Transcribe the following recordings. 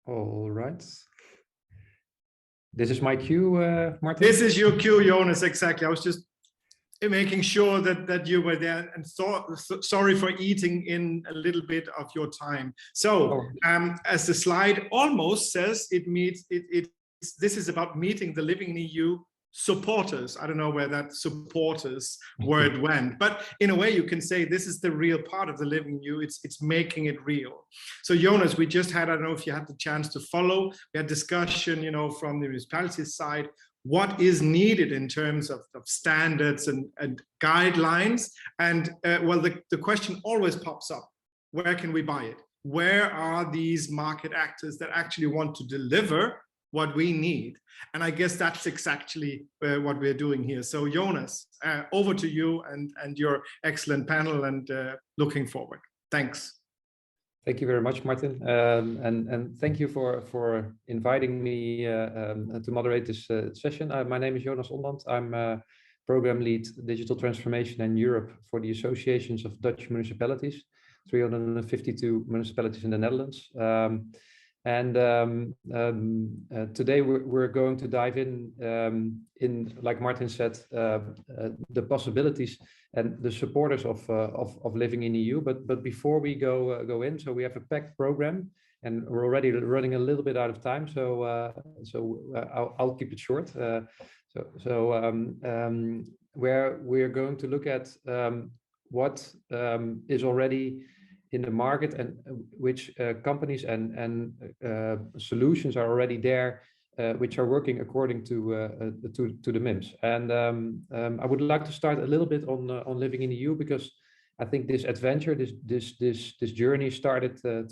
All right. This is my cue, Martin? This is your cue, Jonas, exactly. I was just making sure that you were there, and sorry for eating in a little bit of your time. So as the slide almost says, this is about meeting the Living-in.EU supporters. I don't know where that supporters word went, but in a way you can say this is the real part of the Living-in.EU. It's making it real. So Jonas, we just had, I don't know if you had the chance to follow, we had discussion, you know, from the municipality side, what is needed in terms of standards and guidelines. And well, the question always pops up, where can we buy it? Where are these market actors that actually want to deliver what we need? And I guess that's exactly what we're doing here. So Jonas, over to you and your excellent panel, and looking forward. Thanks. Thank you very much, Martin, and thank you for inviting me to moderate this session. My name is Jonas Holdman. I'm Program Lead Digital Transformation in Europe for the Associations of Dutch Municipalities, 352 municipalities in the Netherlands. Today we're going to dive in, like Martin said, the possibilities and the supporters of Living-in.EU. But before we go in, so we have a packed program, and we're already running a little bit out of time. So I'll keep it short. Where we're going to look at what is already in the market and which companies and solutions are already there, which are working according to the MIMS. And I would like to start a little bit on Living-in.EU, because I think this adventure, this journey started 3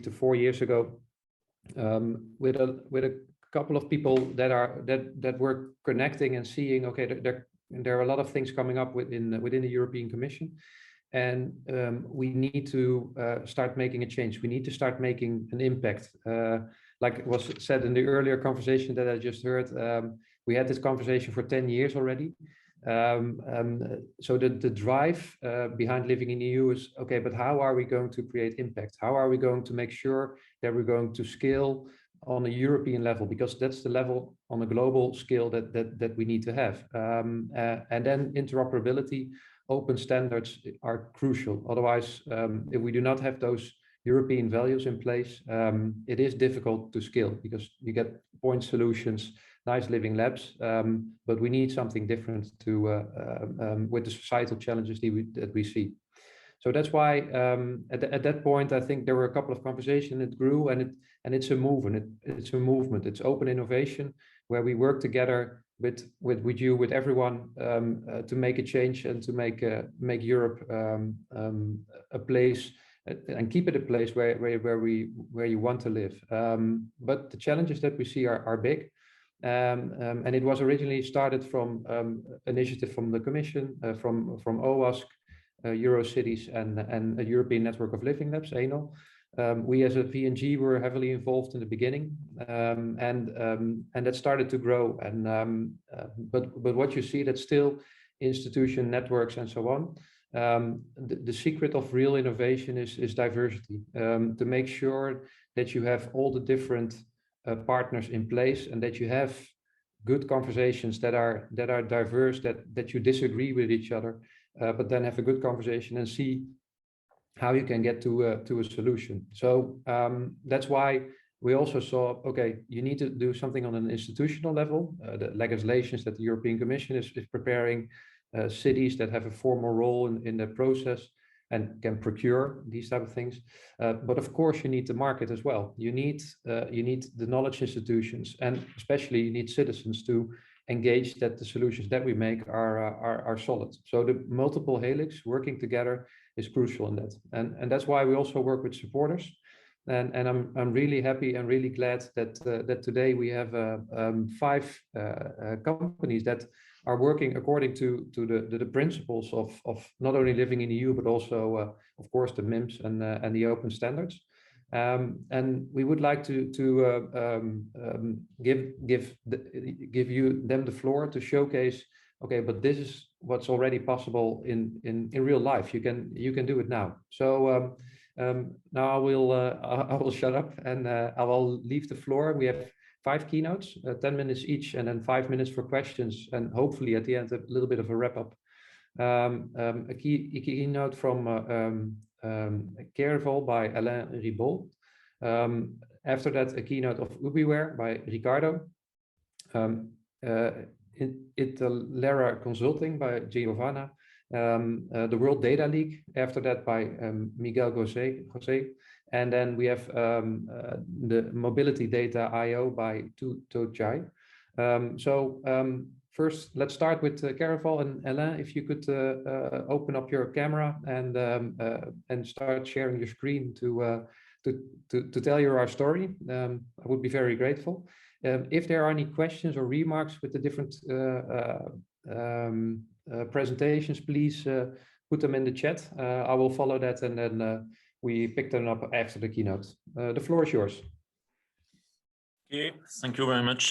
to 4 years ago, with a couple of people that were connecting and seeing, okay, there are a lot of things coming up within the European Commission. And we need to start making a change. We need to start making an impact. Like was said in the earlier conversation that I just heard, we had this conversation for 10 years already. So the drive behind Living-in.EU is, okay, but how are we going to create impact? How are we going to make sure that we're going to scale on a European level? Because that's the level on a global scale that we need to have. And then interoperability, open standards are crucial. Otherwise, if we do not have those European values in place, it is difficult to scale, because you get point solutions, nice living labs, but we need something different to with the societal challenges that we see. So that's why at that point, I think there were a couple of conversations. It grew, and it's a movement. It's a movement. It's open innovation, where we work together with you, with everyone, to make a change and to make Europe a place, and keep it a place where you want to live. But the challenges that we see are big, and it was originally started from initiative from the Commission, from OWASC, Eurocities, and a European Network of Living Labs, ENO. We as a VNG were heavily involved in the beginning, and that started to grow. And but what you see, that still institution networks and so on. The secret of real innovation is diversity, to make sure that you have all the different partners in place, and that you have good conversations that are diverse, that you disagree with each other, but then have a good conversation and see how you can get to a solution. So that's why we also saw, okay, you need to do something on an institutional level. The legislations that the European Commission is preparing, cities that have a formal role in the process and can procure these type of things. But of course, you need the market as well. You need the knowledge institutions, and especially you need citizens to engage that the solutions that we make are solid. So the multiple helix working together is crucial in that, and that's why we also work with supporters. And I'm really happy and really glad that today we have 5 companies that are working according to the principles of not only Living-in.EU, but also of course the MIMS and the open standards. And we would like to give them the floor to showcase, okay, but this is what's already possible in real life. You can do it now. So now I will shut up and I will leave the floor. We have 5 keynotes, 10 minutes each, and then 5 minutes for questions, and hopefully at the end a little bit of a wrap up. A keynote from Kereval by Alain Ribault. After that, a keynote of Ubiwhere by Ricardo. Intellera Consulting by Giovanna. The World Data League after that by Miguel José. And then we have the MobilityData IO by Tu-Tho. First, let's start with Kereval and Alain. If you could open up your camera and start sharing your screen to tell you our story, I would be very grateful. If there are any questions or remarks with the different presentations, please put them in the chat. I will follow that, and then we pick them up after the keynote. The floor is yours. Okay, thank you very much,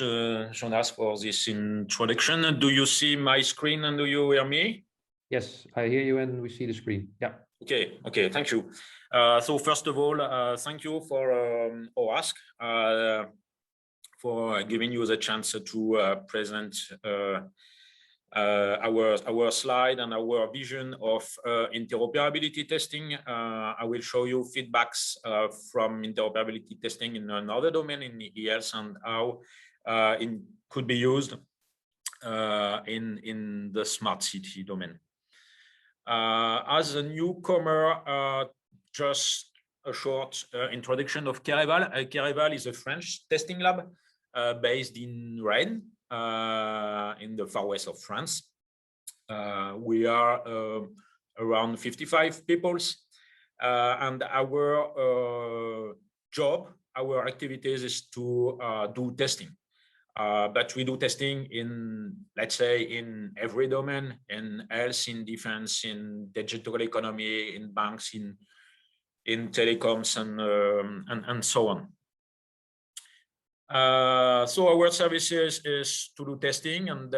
Jonas, for this introduction. Do you see my screen and do you hear me? Yes, I hear you and we see the screen. Yeah. Okay, thank you. So first of all, thank you for ask for giving you the chance to present our slide and our vision of interoperability testing. I will show you feedbacks from interoperability testing in another domain in ELs and how it could be used in the smart city domain. As a newcomer, just a short introduction of Kereval. Kereval is a French testing lab based in Rennes, in the far west of France. We are around 55 people, and our job, our activities is to do testing. But we do testing in, let's say, in every domain, in health, in defense, in digital economy, in banks, in telecoms, and so on. So our services is to do testing, and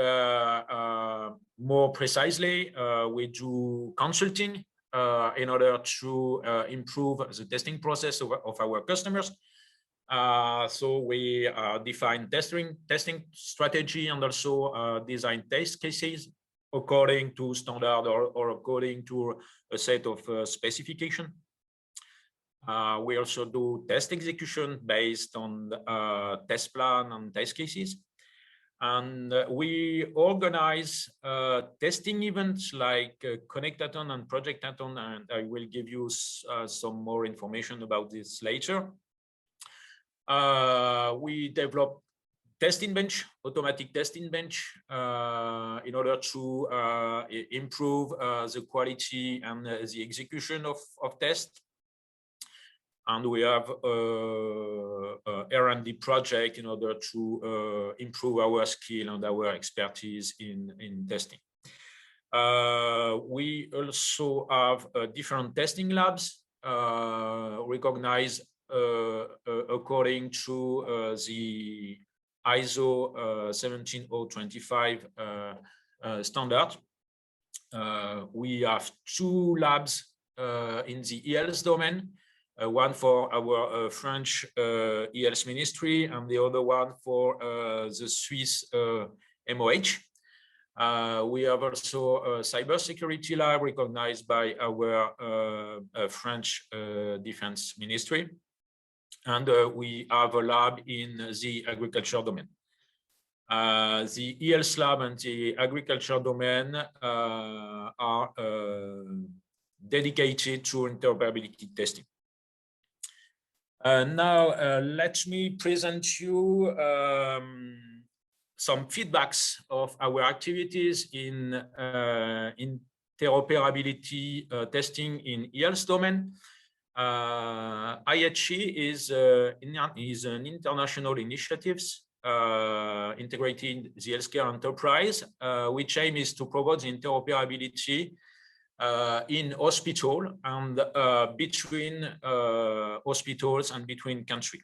more precisely, we do consulting in order to improve the testing process of our customers. So we define testing strategy and also design test cases according to standard or according to a set of specification. We also do test execution based on test plan and test cases. And we organize testing events like Connectathon and Projectathon, and I will give you some more information about this later. We develop testing bench, automatic testing bench, in order to improve the quality and the execution of tests. And we have R&D project in order to improve our skill and our expertise in testing. We also have different testing labs recognized according to the ISO 17025 standard. We have 2 labs in the ELS domain, one for our French ELS ministry and the other one for the Swiss MOH. We have also a cybersecurity lab recognized by our French Defense Ministry. And we have a lab in the agriculture domain. The ELS lab and the agriculture domain are dedicated to interoperability testing. Now, let me present you some feedbacks of our activities in interoperability testing in ELS domain. IHE is an international initiative integrating the healthcare enterprise, which aim is to provide the interoperability in hospital and between hospitals and between countries.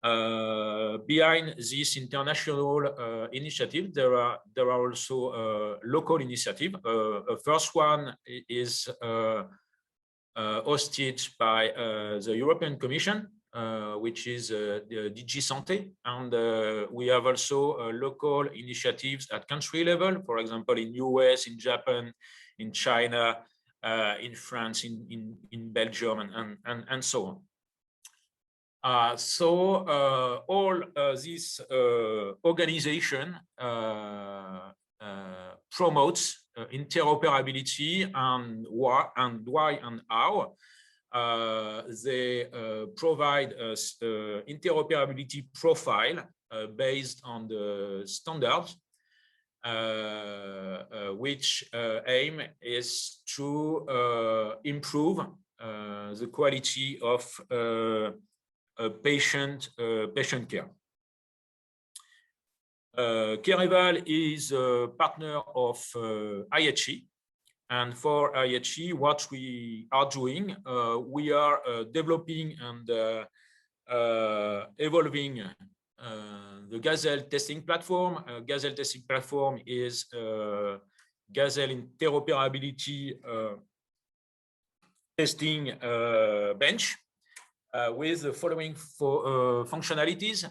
Behind this international initiative, there are also local initiatives. The first one is hosted by the European Commission, which is the DG Santé, and we have also local initiatives at country level, for example, in US, in Japan, in China, in France, in Belgium, and so on. All this organization promotes interoperability, and why and how. They provide us interoperability profile based on the standards, which aim is to improve the quality of patient care. Kereval is a partner of IHE, and for IHE, what we are doing, we are developing and evolving the Gazelle testing platform. Gazelle testing platform is Gazelle interoperability testing bench with the following functionalities.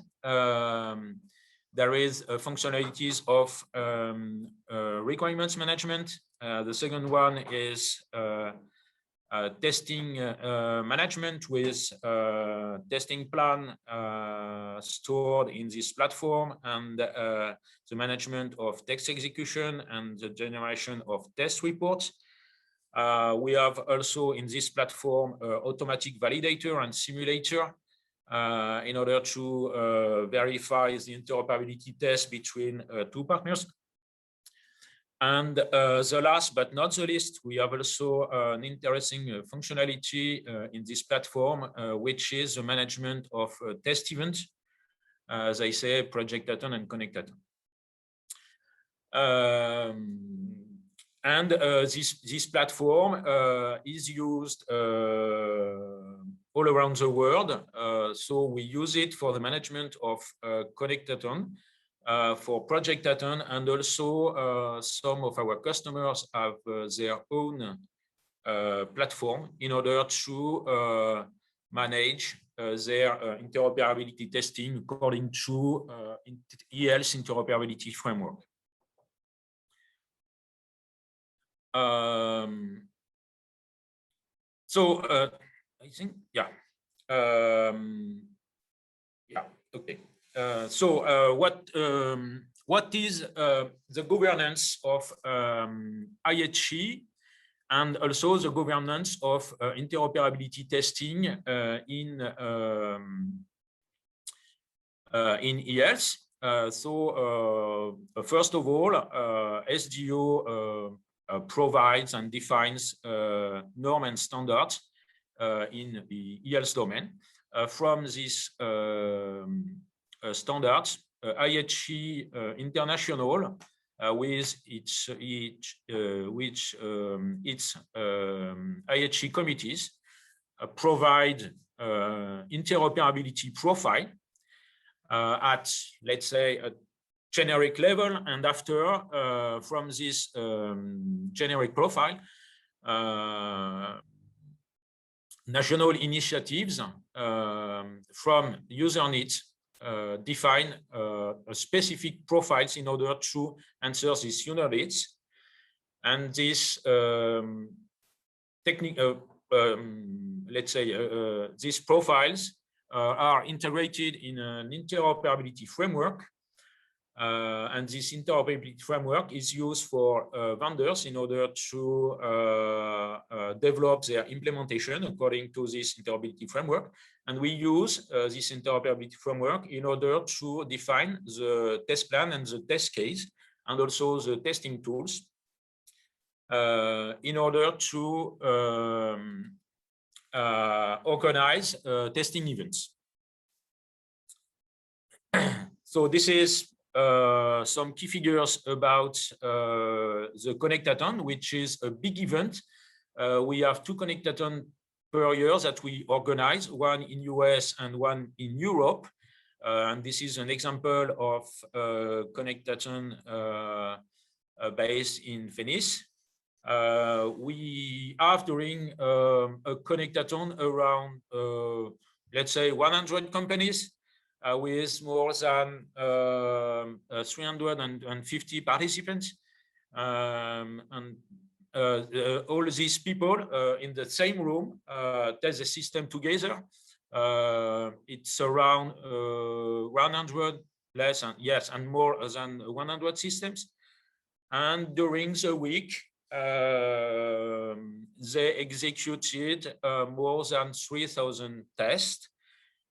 There is functionalities of requirements management. The second one is testing management with testing plan stored in this platform, and the management of test execution and the generation of test reports. We have also in this platform automatic validator and simulator in order to verify the interoperability test between two partners. And the last but not the least, we have also an interesting functionality in this platform, which is the management of test events, as I say, project data and connect data. And this platform is used all around the world. So we use it for the management of connectathon, for project data, and also some of our customers have their own platform in order to manage their interoperability testing according to EL's interoperability framework. I think, yeah. Okay. What is the governance of IHE and also the governance of interoperability testing in ELs? First of all, SDO provides and defines norms and standards in the EL's domain. From these standards, IHE International, with its IHE committees, provide interoperability profile at, let's say, a generic level, and after from this generic profile, national initiatives from user needs define specific profiles in order to answer these user needs, and this let's say these profiles are integrated in an interoperability framework. And this interoperability framework is used for vendors in order to develop their implementation according to this interoperability framework. And we use this interoperability framework in order to define the test plan and the test case, and also the testing tools in order to organize testing events. So this is some key figures about the Connectathon, which is a big event. We have 2 Connectathon per year that we organize, one in US and one in Europe. And this is an example of connectathon based in Venice. We have during a connectathon around, let's say, 100 companies with more than 350 participants. And all these people in the same room test the system together. It's around 100 less and yes, and more than 100 systems. And during the week, they executed more than 3,000 tests.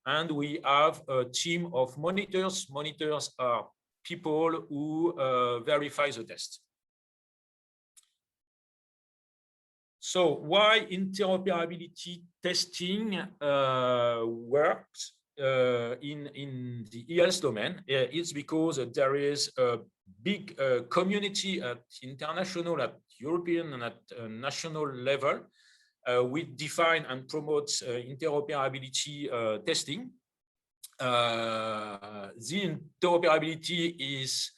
And we have a team of monitors. Monitors are people who verify the test. So why interoperability testing works in the e-health domain? It's because there is a big community at international, at European, and at national level. We define and promote interoperability testing. The interoperability is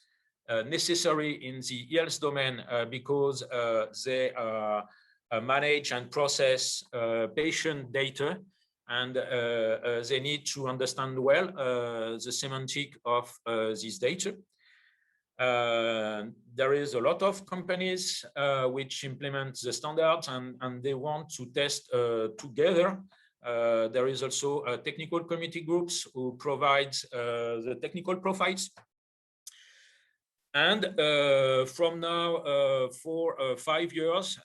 necessary in the e-health domain because they manage and process patient data, and they need to understand well the semantic of this data. There is a lot of companies which implement the standards and they want to test together. There is also technical committee groups who provide the technical profiles. And from now for 5 years,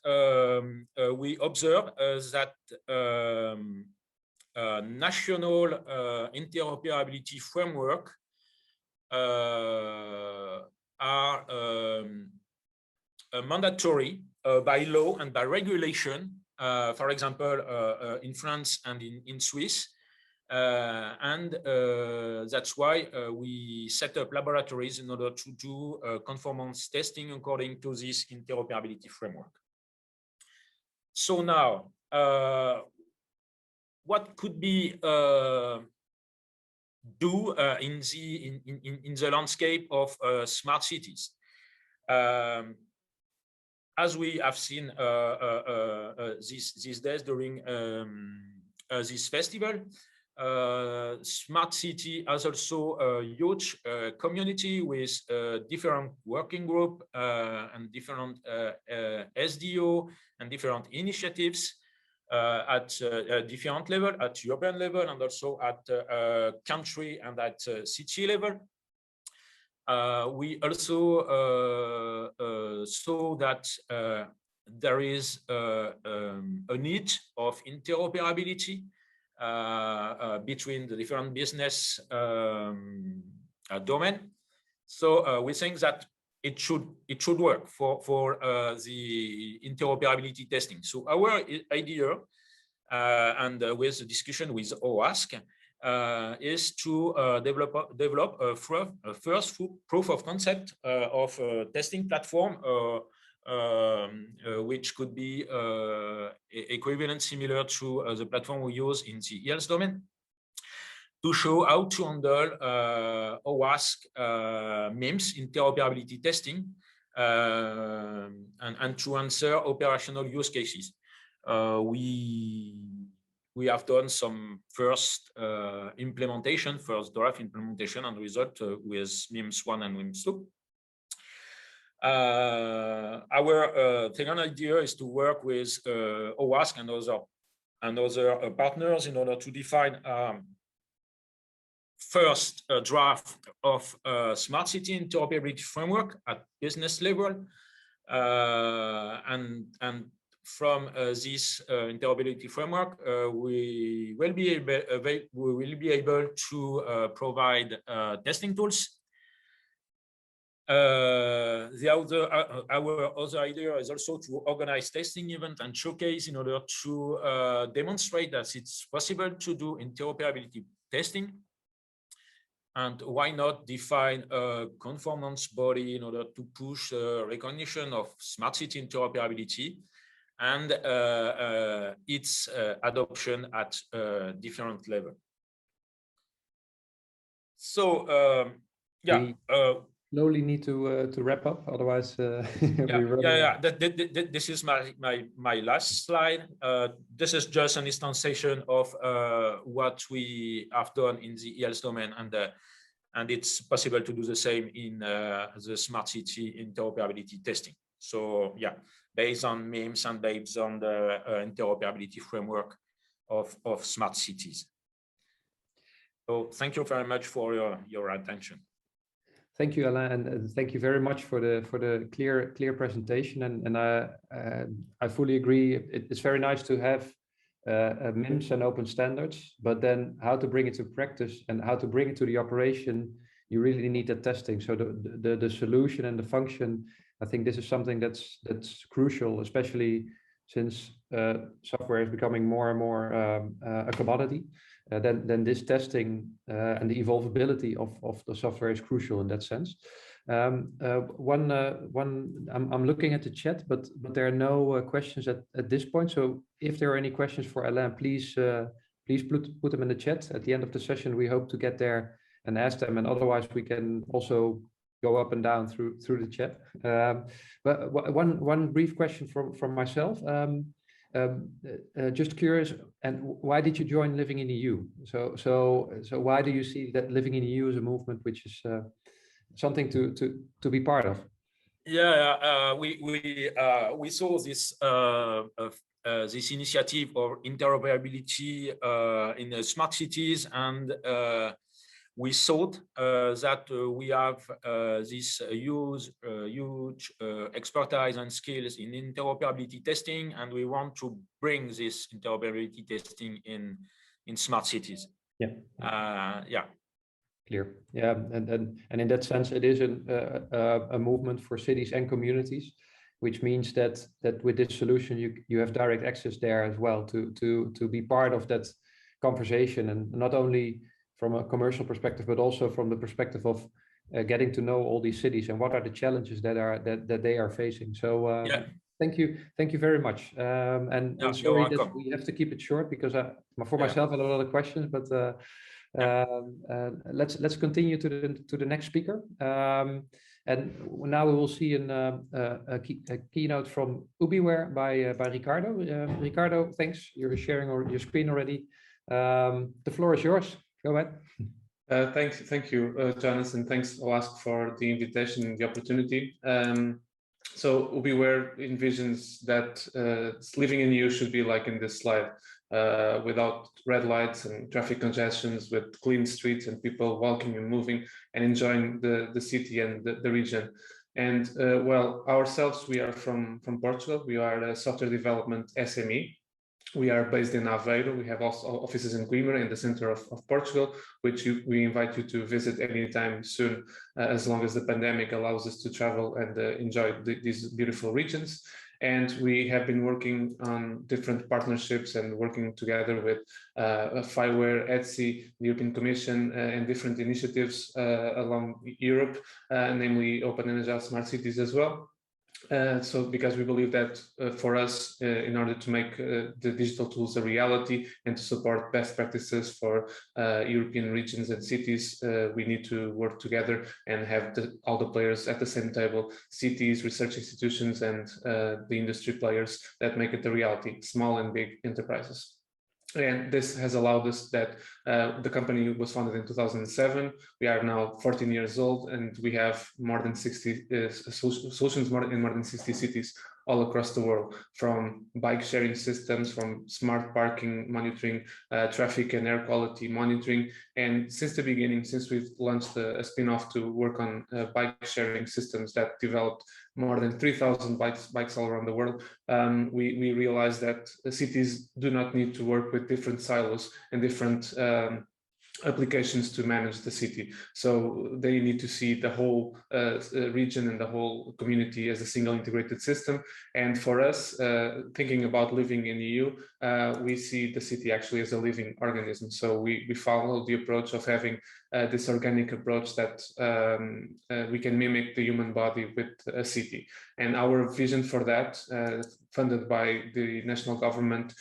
we observe that national interoperability framework are mandatory by law and by regulation, for example, in France and in Swiss. And that's why we set up laboratories in order to do conformance testing according to this interoperability framework. So now, what could be do in the landscape of smart cities? As we have seen these days during this festival, smart city has also a huge community with different working group and different SDO and different initiatives at different level, at European level, and also at country and at city level. We also saw that there is a need of interoperability between the different business domain. So we think that it should work for the interoperability testing. So our idea, and with the discussion with OASC, is to develop a first proof of concept of a testing platform, which could be equivalent, similar to the platform we use in the e-health domain, to show how to handle OASC MIMS interoperability testing and to answer operational use cases. We have done some first implementation, first draft implementation and result with MIMS 1 and MIMS 2. Our second idea is to work with OASC and other partners in order to define first draft of smart city interoperability framework at business level, and from this interoperability framework, we will be able to provide testing tools. Our other idea is also to organize testing events and showcase in order to demonstrate that it's possible to do interoperability testing. And why not define a conformance body in order to push recognition of smart city interoperability and its adoption at different level. So yeah. Slowly need to wrap up, otherwise This is my last slide. This is just an instantiation of what we have done in the health domain, and it's possible to do the same in the smart city interoperability testing. So yeah, based on memes and based on the interoperability framework of smart cities. So thank you very much for your attention. Thank you, Alain, and thank you very much for the clear presentation. And I fully agree. It's very nice to have MIMS and open standards, but then how to bring it to practice and how to bring it to the operation, you really need that testing. So the solution and the function, I think this is something that's crucial, especially since software is becoming more and more a commodity. Then this testing and the evolvability of the software is crucial in that sense. I'm looking at the chat, but there are no questions at this point. So if there are any questions for Alain, please put them in the chat. At the end of the session, we hope to get there and ask them, and otherwise we can also go up and down through the chat. But one brief question from myself. Just curious, and why did you join Living-in.EU? So why do you see that Living-in.EU is a movement which is something to be part of? We saw this this initiative of interoperability in smart cities, and we thought that we have this huge expertise and skills in interoperability testing, and we want to bring this interoperability testing in smart cities. Clear. Yeah, and in that sense, it is a movement for cities and communities, which means that with this solution you have direct access there as well to be part of that conversation, and not only from a commercial perspective, but also from the perspective of getting to know all these cities and what are the challenges that they are facing. So thank you very much. And sorry that we have to keep it short because for myself I have a lot of questions, but let's continue to the next speaker. And now we will see a keynote from Ubiwhere by Ricardo. Ricardo, thanks. You're sharing your screen already. The floor is yours. Go ahead. Thank you, Jonas, and thanks, Alain, for the invitation and the opportunity. So Ubiwhere envisions that Living-in.EU should be like in this slide, without red lights and traffic congestions, with clean streets and people walking and moving and enjoying the city and the region. And well, ourselves, we are from Portugal. We are a software development SME. We are based in Aveiro. We have also offices in Coimbra in the center of Portugal, which we invite you to visit anytime soon, as long as the pandemic allows us to travel and enjoy these beautiful regions. And we have been working on different partnerships and working together with Fireware, Etsy, the European Commission, and different initiatives along Europe, namely Open and Agile Smart Cities as well. So because we believe that for us, in order to make the digital tools a reality and to support best practices for European regions and cities, we need to work together and have all the players at the same table, cities, research institutions, and the industry players that make it a reality, small and big enterprises. And this has allowed us that the company was founded in 2007. We are now 14 years old, and we have more than 60 solutions in more than 60 cities all across the world, from bike sharing systems, from smart parking monitoring, traffic and air quality monitoring. And since the beginning, since we've launched a spin-off to work on bike sharing systems that developed more than 3,000 bikes all around the world, we realized that cities do not need to work with different silos and different applications to manage the city. So they need to see the whole region and the whole community as a single integrated system. And for us, thinking about Living-in.EU, we see the city actually as a living organism. So we follow the approach of having this organic approach that we can mimic the human body with a city. And our vision for that, funded by the national government,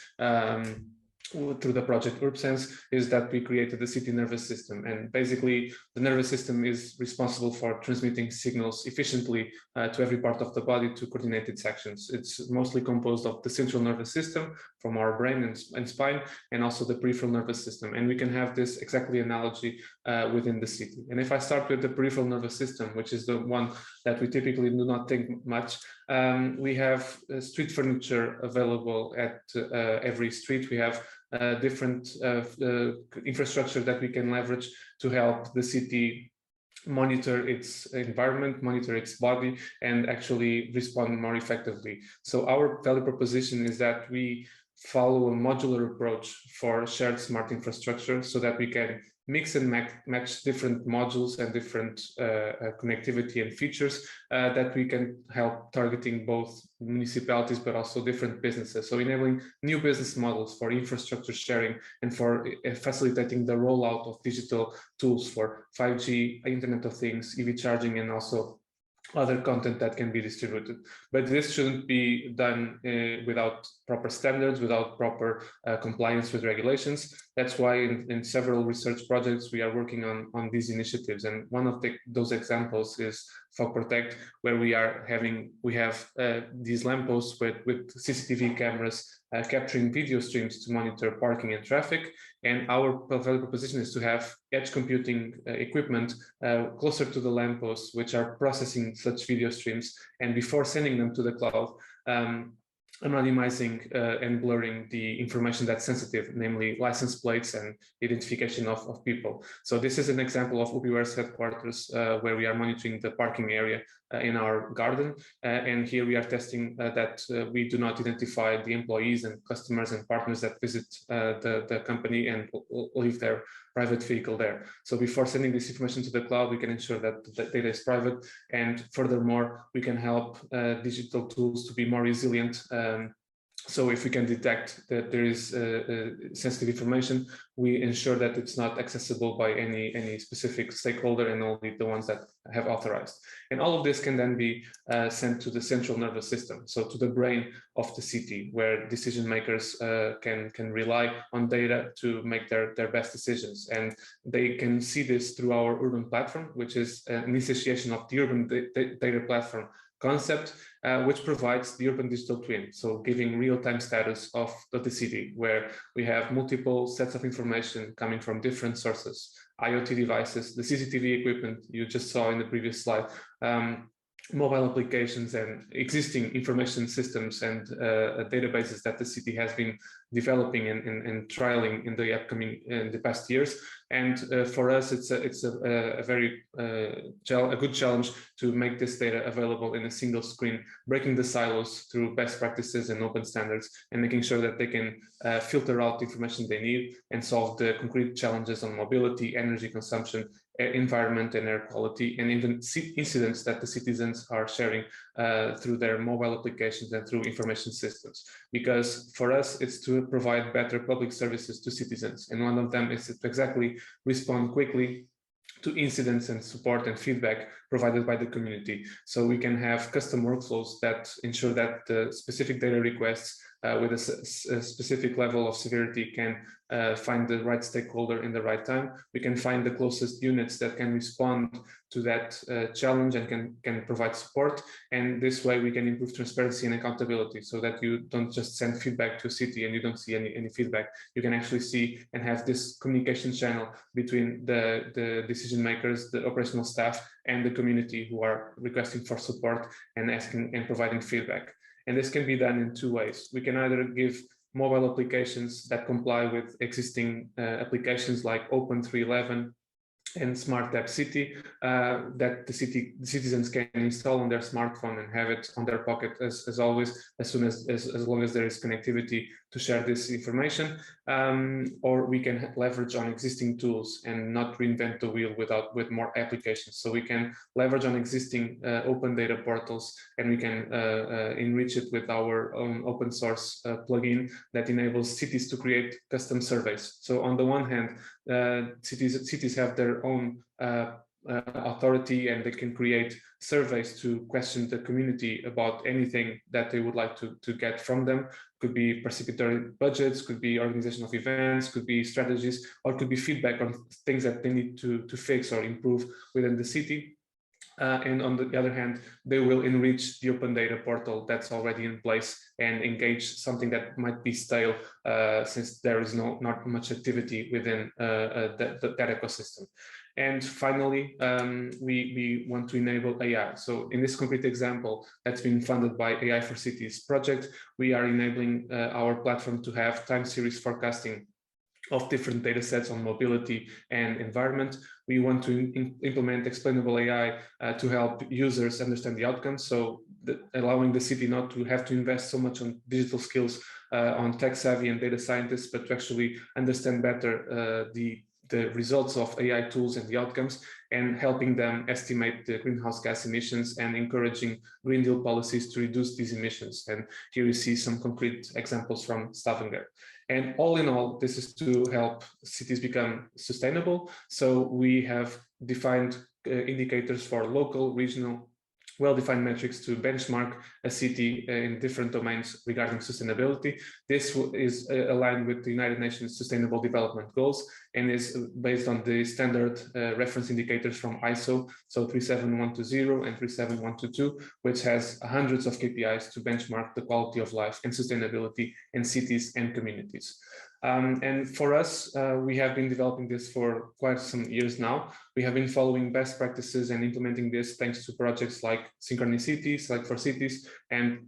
through the project UrbSense is that we created the city nervous system, and basically the nervous system is responsible for transmitting signals efficiently to every part of the body to coordinate its actions. It's mostly composed of the central nervous system from our brain and spine, and also the peripheral nervous system, and we can have this exactly analogy within the city. And if I start with the peripheral nervous system, which is the one that we typically do not think much, we have street furniture available at every street. We have different infrastructure that we can leverage to help the city monitor its environment, monitor its body, and actually respond more effectively. So our value proposition is that we follow a modular approach for shared smart infrastructure so that we can mix and match different modules and different connectivity and features that we can help targeting both municipalities but also different businesses. So enabling new business models for infrastructure sharing and for facilitating the rollout of digital tools for 5G, Internet of Things, EV charging, and also other content that can be distributed. But this shouldn't be done without proper standards, without proper compliance with regulations. That's why in several research projects we are working on these initiatives. And one of those examples is Fog Protect, where we have these lampposts with CCTV cameras capturing video streams to monitor parking and traffic. And our value proposition is to have edge computing equipment closer to the lampposts, which are processing such video streams, and before sending them to the cloud, anonymizing and blurring the information that's sensitive, namely license plates and identification of people. So this is an example of Ubiwhere's headquarters, where we are monitoring the parking area in our garden. And here we are testing that we do not identify the employees and customers and partners that visit the company and leave their private vehicle there. So before sending this information to the cloud, we can ensure that the data is private. And furthermore, we can help digital tools to be more resilient. So if we can detect that there is sensitive information, we ensure that it's not accessible by any specific stakeholder and only the ones that have authorized. And all of this can then be sent to the central nervous system, so to the brain of the city, where decision makers can rely on data to make their best decisions. And they can see this through our urban platform, which is an initiation of the urban data platform concept, which provides the urban digital twin, so giving real-time status of the city, where we have multiple sets of information coming from different sources, IoT devices, the CCTV equipment you just saw in the previous slide, mobile applications and existing information systems and databases that the city has been developing and trialing in the past years. And for us, it's a very good challenge to make this data available in a single screen, breaking the silos through best practices and open standards, and making sure that they can filter out the information they need and solve the concrete challenges on mobility, energy consumption, environment and air quality, and even incidents that the citizens are sharing through their mobile applications and through information systems. Because for us, it's to provide better public services to citizens. And one of them is to exactly respond quickly to incidents and support and feedback provided by the community. So we can have custom workflows that ensure that the specific data requests with a specific level of severity can find the right stakeholder in the right time. We can find the closest units that can respond to that challenge and can provide support. And this way we can improve transparency and accountability, so that you don't just send feedback to a city and you don't see any feedback. You can actually see and have this communication channel between the decision makers, the operational staff, and the community who are requesting for support and asking and providing feedback. And this can be done in two ways. We can either give mobile applications that comply with existing applications like Open 311 and Smart App City that the citizens can install on their smartphone and have it on their pocket as always, as long as there is connectivity to share this information. Or we can leverage on existing tools and not reinvent the wheel with more applications. So we can leverage on existing open data portals, and we can enrich it with our own open source plugin that enables cities to create custom surveys. So on the one hand, cities have their own authority, and they can create surveys to question the community about anything that they would like to get from them. could be participatory budgets, could be organization of events, could be strategies, or could be feedback on things that they need to fix or improve within the city. And on the other hand, they will enrich the open data portal that's already in place and engage something that might be stale since there is not much activity within that ecosystem. And finally, we want to enable AI. So in this concrete example that's been funded by AI for Cities project, we are enabling our platform to have time series forecasting of different data sets on mobility and environment. We want to implement explainable AI to help users understand the outcomes. So allowing the city not to have to invest so much on digital skills on tech savvy and data scientists, but to actually understand better the results of AI tools and the outcomes, and helping them estimate the greenhouse gas emissions and encouraging Green Deal policies to reduce these emissions. And here you see some concrete examples from Stavanger. And all in all, this is to help cities become sustainable. So we have defined indicators for local, regional, well-defined metrics to benchmark a city in different domains regarding sustainability. This is aligned with the United Nations Sustainable Development Goals and is based on the standard reference indicators from ISO, so 37120 and 37122, which has hundreds of KPIs to benchmark the quality of life and sustainability in cities and communities. And for us, we have been developing this for quite some years now. We have been following best practices and implementing this thanks to projects like Synchronicity, Select for Cities, and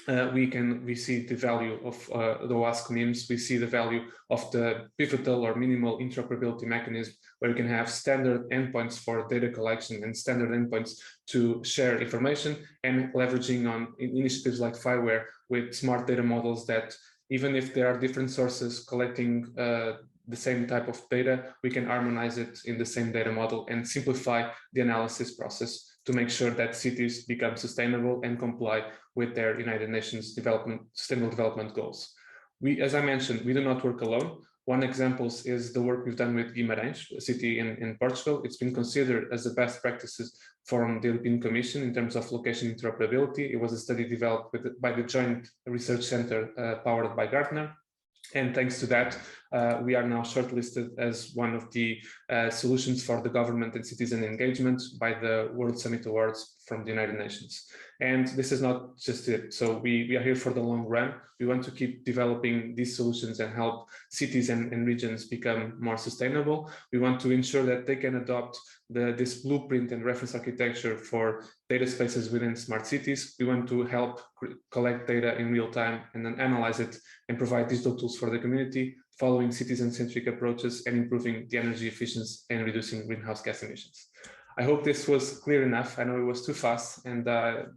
we see the value of the OASC NIMS. We see the value of the pivotal or minimal interoperability mechanism, where you can have standard endpoints for data collection and standard endpoints to share information, and leveraging on initiatives like Fireware with smart data models that, even if there are different sources collecting the same type of data, we can harmonize it in the same data model and simplify the analysis process to make sure that cities become sustainable and comply with their United Nations Sustainable Development Goals. As I mentioned, we do not work alone. One example is the work we've done with Guimarães, a city in Portugal. It's been considered as the best practices from the European Commission in terms of location interoperability. It was a study developed by the Joint Research Center powered by Gartner. And thanks to that, we are now shortlisted as one of the solutions for the government and citizen engagement by the World Summit Awards from the United Nations. And this is not just it. So we are here for the long run. We want to keep developing these solutions and help cities and regions become more sustainable. We want to ensure that they can adopt this blueprint and reference architecture for data spaces within smart cities. We want to help collect data in real time and then analyze it and provide digital tools for the community, following citizen-centric approaches and improving the energy efficiency and reducing greenhouse gas emissions. I hope this was clear enough. I know it was too fast and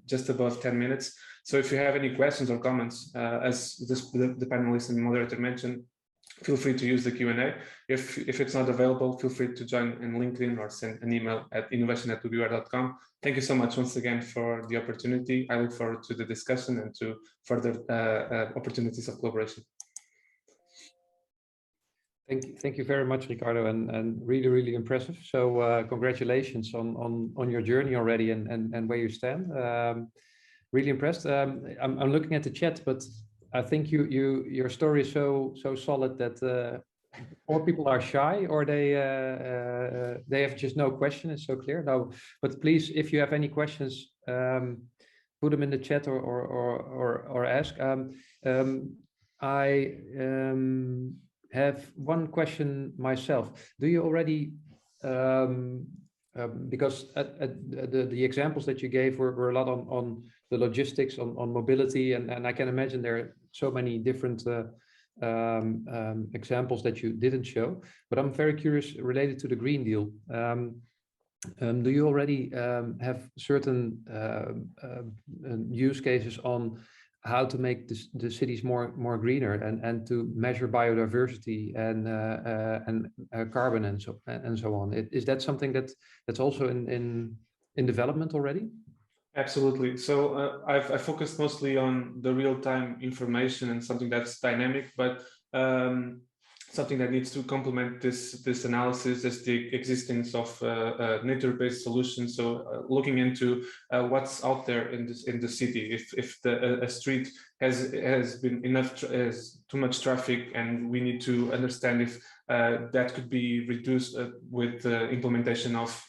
just above 10 minutes. So if you have any questions or comments, as the panelists and moderator mentioned, feel free to use the Q&A. If it's not available, feel free to join in LinkedIn or send an email at innovation@ubiwhere.com. Thank you so much once again for the opportunity. I look forward to the discussion and to further opportunities of collaboration. Thank you very much, Ricardo, and really impressive. So congratulations on your journey already and where you stand. Really impressed. I'm looking at the chat, but I think your story is so solid that or people are shy, or they have just no question. It's so clear. No, but please, if you have any questions, put them in the chat or ask. I have one question myself. Do you already, because the examples that you gave were a lot on the logistics, on mobility, and I can imagine there are so many different examples that you didn't show, but I'm very curious related to the Green Deal. Do you already have certain use cases on how to make the cities more greener and to measure biodiversity and carbon and so on? Is that something that's also in development already? Absolutely. So I focused mostly on the real-time information and something that's dynamic, but something that needs to complement this analysis is the existence of nature-based solutions. So looking into what's out there in the city. If a street has too much traffic, and we need to understand if that could be reduced with the implementation of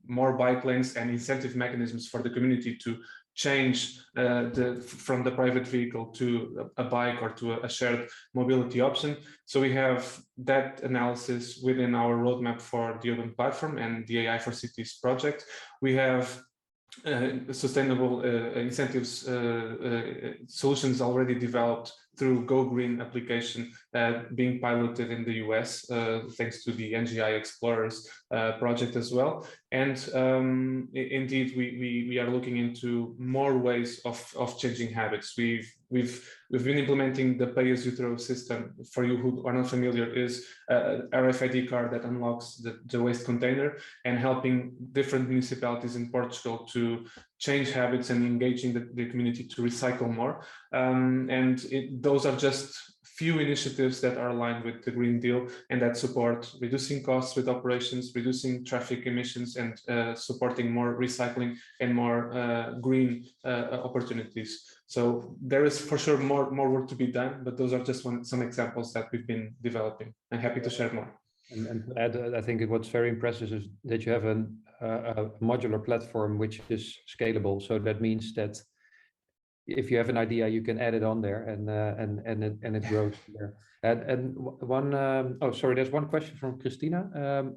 more bike lanes and incentive mechanisms for the community to change from the private vehicle to a bike or to a shared mobility option. So we have that analysis within our roadmap for the urban platform and the AI for Cities project. We have sustainable incentives solutions already developed through Go Green application being piloted in the US, thanks to the NGI Explorers project as well. And indeed, we are looking into more ways of changing habits. We've been implementing the pay-as-you-throw system. For you who are not familiar, is a RFID card that unlocks the waste container, and helping different municipalities in Portugal to change habits and engaging the community to recycle more. Those are just few initiatives that are aligned with the Green Deal and that support reducing costs with operations, reducing traffic emissions, and supporting more recycling and more green opportunities. So there is for sure more work to be done, but those are just some examples that we've been developing. I'm happy to share more. And to add, I think what's very impressive is that you have a modular platform which is scalable. So that means that if you have an idea, you can add it on there, and it grows there. And one, there's one question from Christina.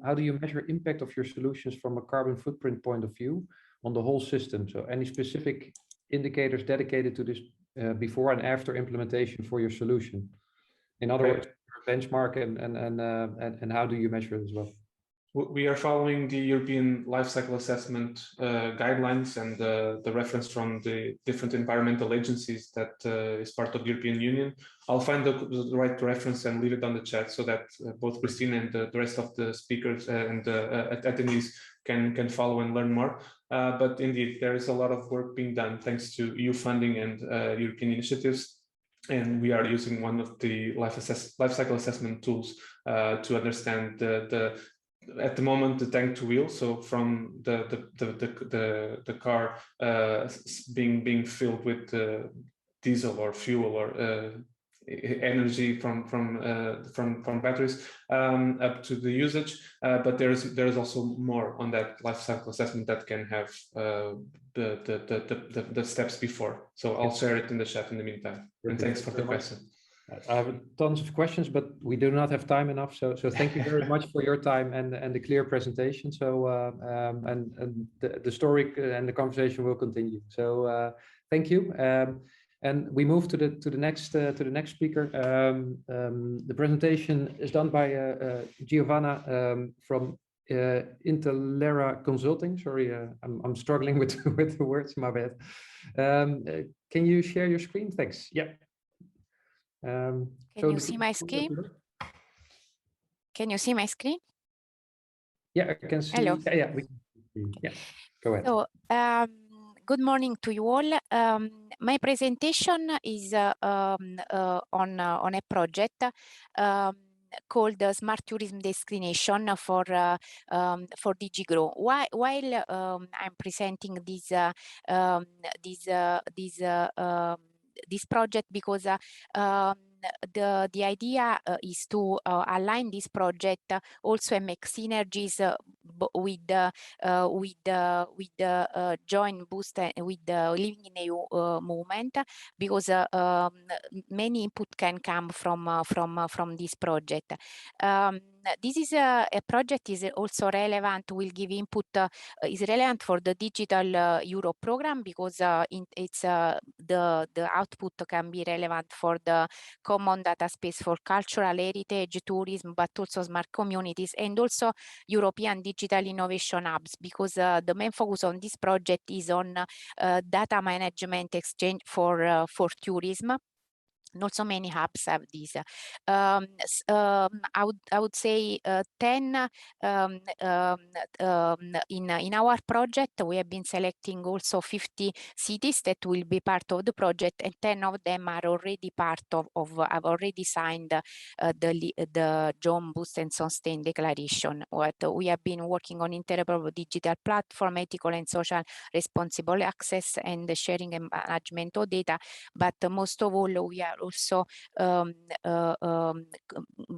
How do you measure impact of your solutions from a carbon footprint point of view on the whole system? So any specific indicators dedicated to this before and after implementation for your solution? In other words, benchmark and how do you measure it as well? We are following the European Lifecycle Assessment guidelines and the reference from the different environmental agencies that is part of the European Union. I'll find the right reference and leave it on the chat so that both Christina and the rest of the speakers and attendees can follow and learn more. But indeed, there is a lot of work being done thanks to EU funding and European initiatives. And we are using one of the lifecycle assessment tools to understand at the moment the tank to wheel. So from the car being filled with diesel or fuel or energy from batteries up to the usage, but there is also more on that lifecycle assessment that can have the steps before. So I'll share it in the chat in the meantime. And thanks for the question. I have tons of questions, but we do not have time enough. So thank you very much for your time and the clear presentation. So and the story and the conversation will continue. So thank you. And we move to the next speaker. The presentation is done by Giovanna from Intellera Consulting. Sorry, I'm struggling with the words. My bad. Can you share your screen? Thanks. Yeah. Can you see my screen? Can you see my screen? Yeah, I can see. Hello. Yeah, go ahead. So, good morning to you all. My presentation is on a project called Smart Tourism Destination for DG Grow. While I'm presenting this project, because the idea is to align this project also and make synergies with the joint boost with the Living-in.EU movement, because many input can come from this project. This is a project is also relevant, will give input, is relevant for the Digital Europe program, because it's the output can be relevant for the common data space for cultural heritage, tourism, but also smart communities, and also European digital innovation hubs, because the main focus on this project is on data management exchange for tourism. also many hubs have these. I would say 10 in our project. We have been selecting also 50 cities that will be part of the project, and 10 of them are already part of have already signed the John Boost and Sustain Declaration. What we have been working on interoperable digital platform, ethical and social responsible access, and the sharing and management of data. But most of all, we are also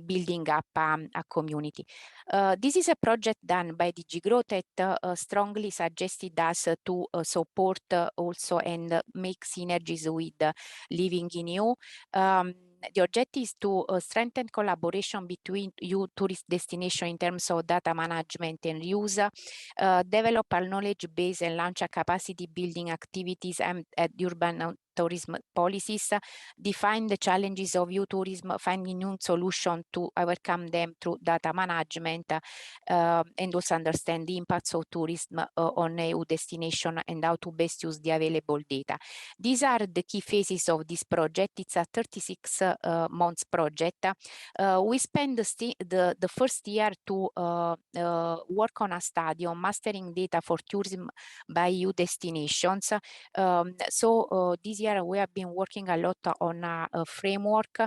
building up a community. This is a project done by DG Growth that strongly suggested us to support also and make synergies with Living-in.EU. The objective is to strengthen collaboration between EU tourist destination in terms of data management and use, develop a knowledge base and launch a capacity building activities at urban tourism policies, define the challenges of EU tourism, finding new solutions to overcome them through data management, and also understand the impacts of tourism on EU destination and how to best use the available data. These are the key phases of this project. It's a 36 months project. We spend the first year to work on a study on mastering data for tourism by EU destinations. So this year we have been working a lot on a framework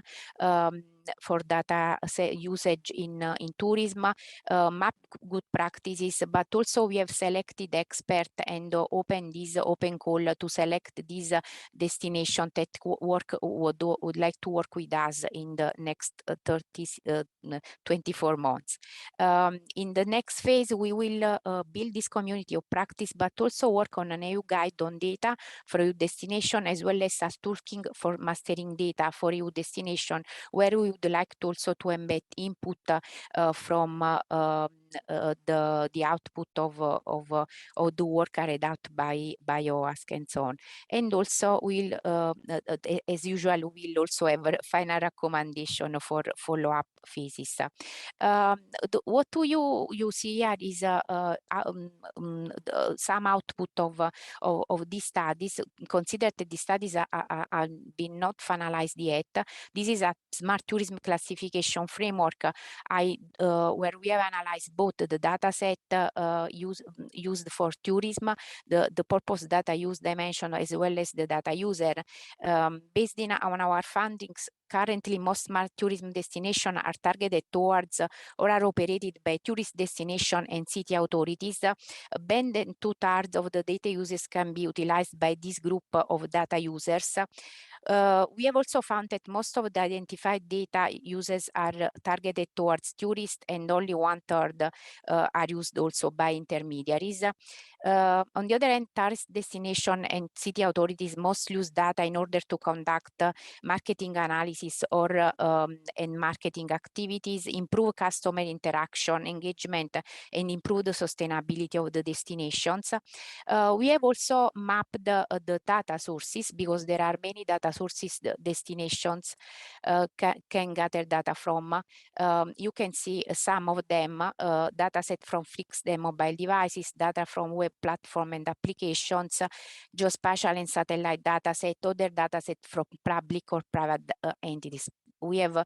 for data usage in tourism, map good practices, but also we have selected expert and open this open call to select this destination that would like to work with us in the next 24 months. In the next phase, we will build this community of practice, but also work on an EU guide on data for EU destination, as well as a toolkit for mastering data for EU destination, where we would like to also to embed input from the output of the work carried out by OASC and so on. And also we'll, as usual, we'll also have a final recommendation for follow-up phases. What you see here is some output of these studies. Consider that the studies are been not finalized yet. This is a smart tourism classification framework where we have analyzed both the data set used for tourism, the purpose data use dimension, as well as the data user. Based on our findings, currently most smart tourism destinations are targeted towards or are operated by tourist destination and city authorities. Then 2/3 of the data uses can be utilized by this group of data users. We have also found that most of the identified data uses are targeted towards tourists, and only 1/3 are used also by intermediaries. On the other hand, tourist destination and city authorities mostly use data in order to conduct marketing analysis or and marketing activities, improve customer interaction, engagement, and improve the sustainability of the destinations. We have also mapped the data sources, because there are many data sources the destinations can gather data from. You can see some of them, data set from fixed and mobile devices, data from web platform and applications, geospatial and satellite data set, other data set from public or private entities. We have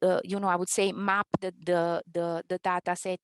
I would say mapped the data set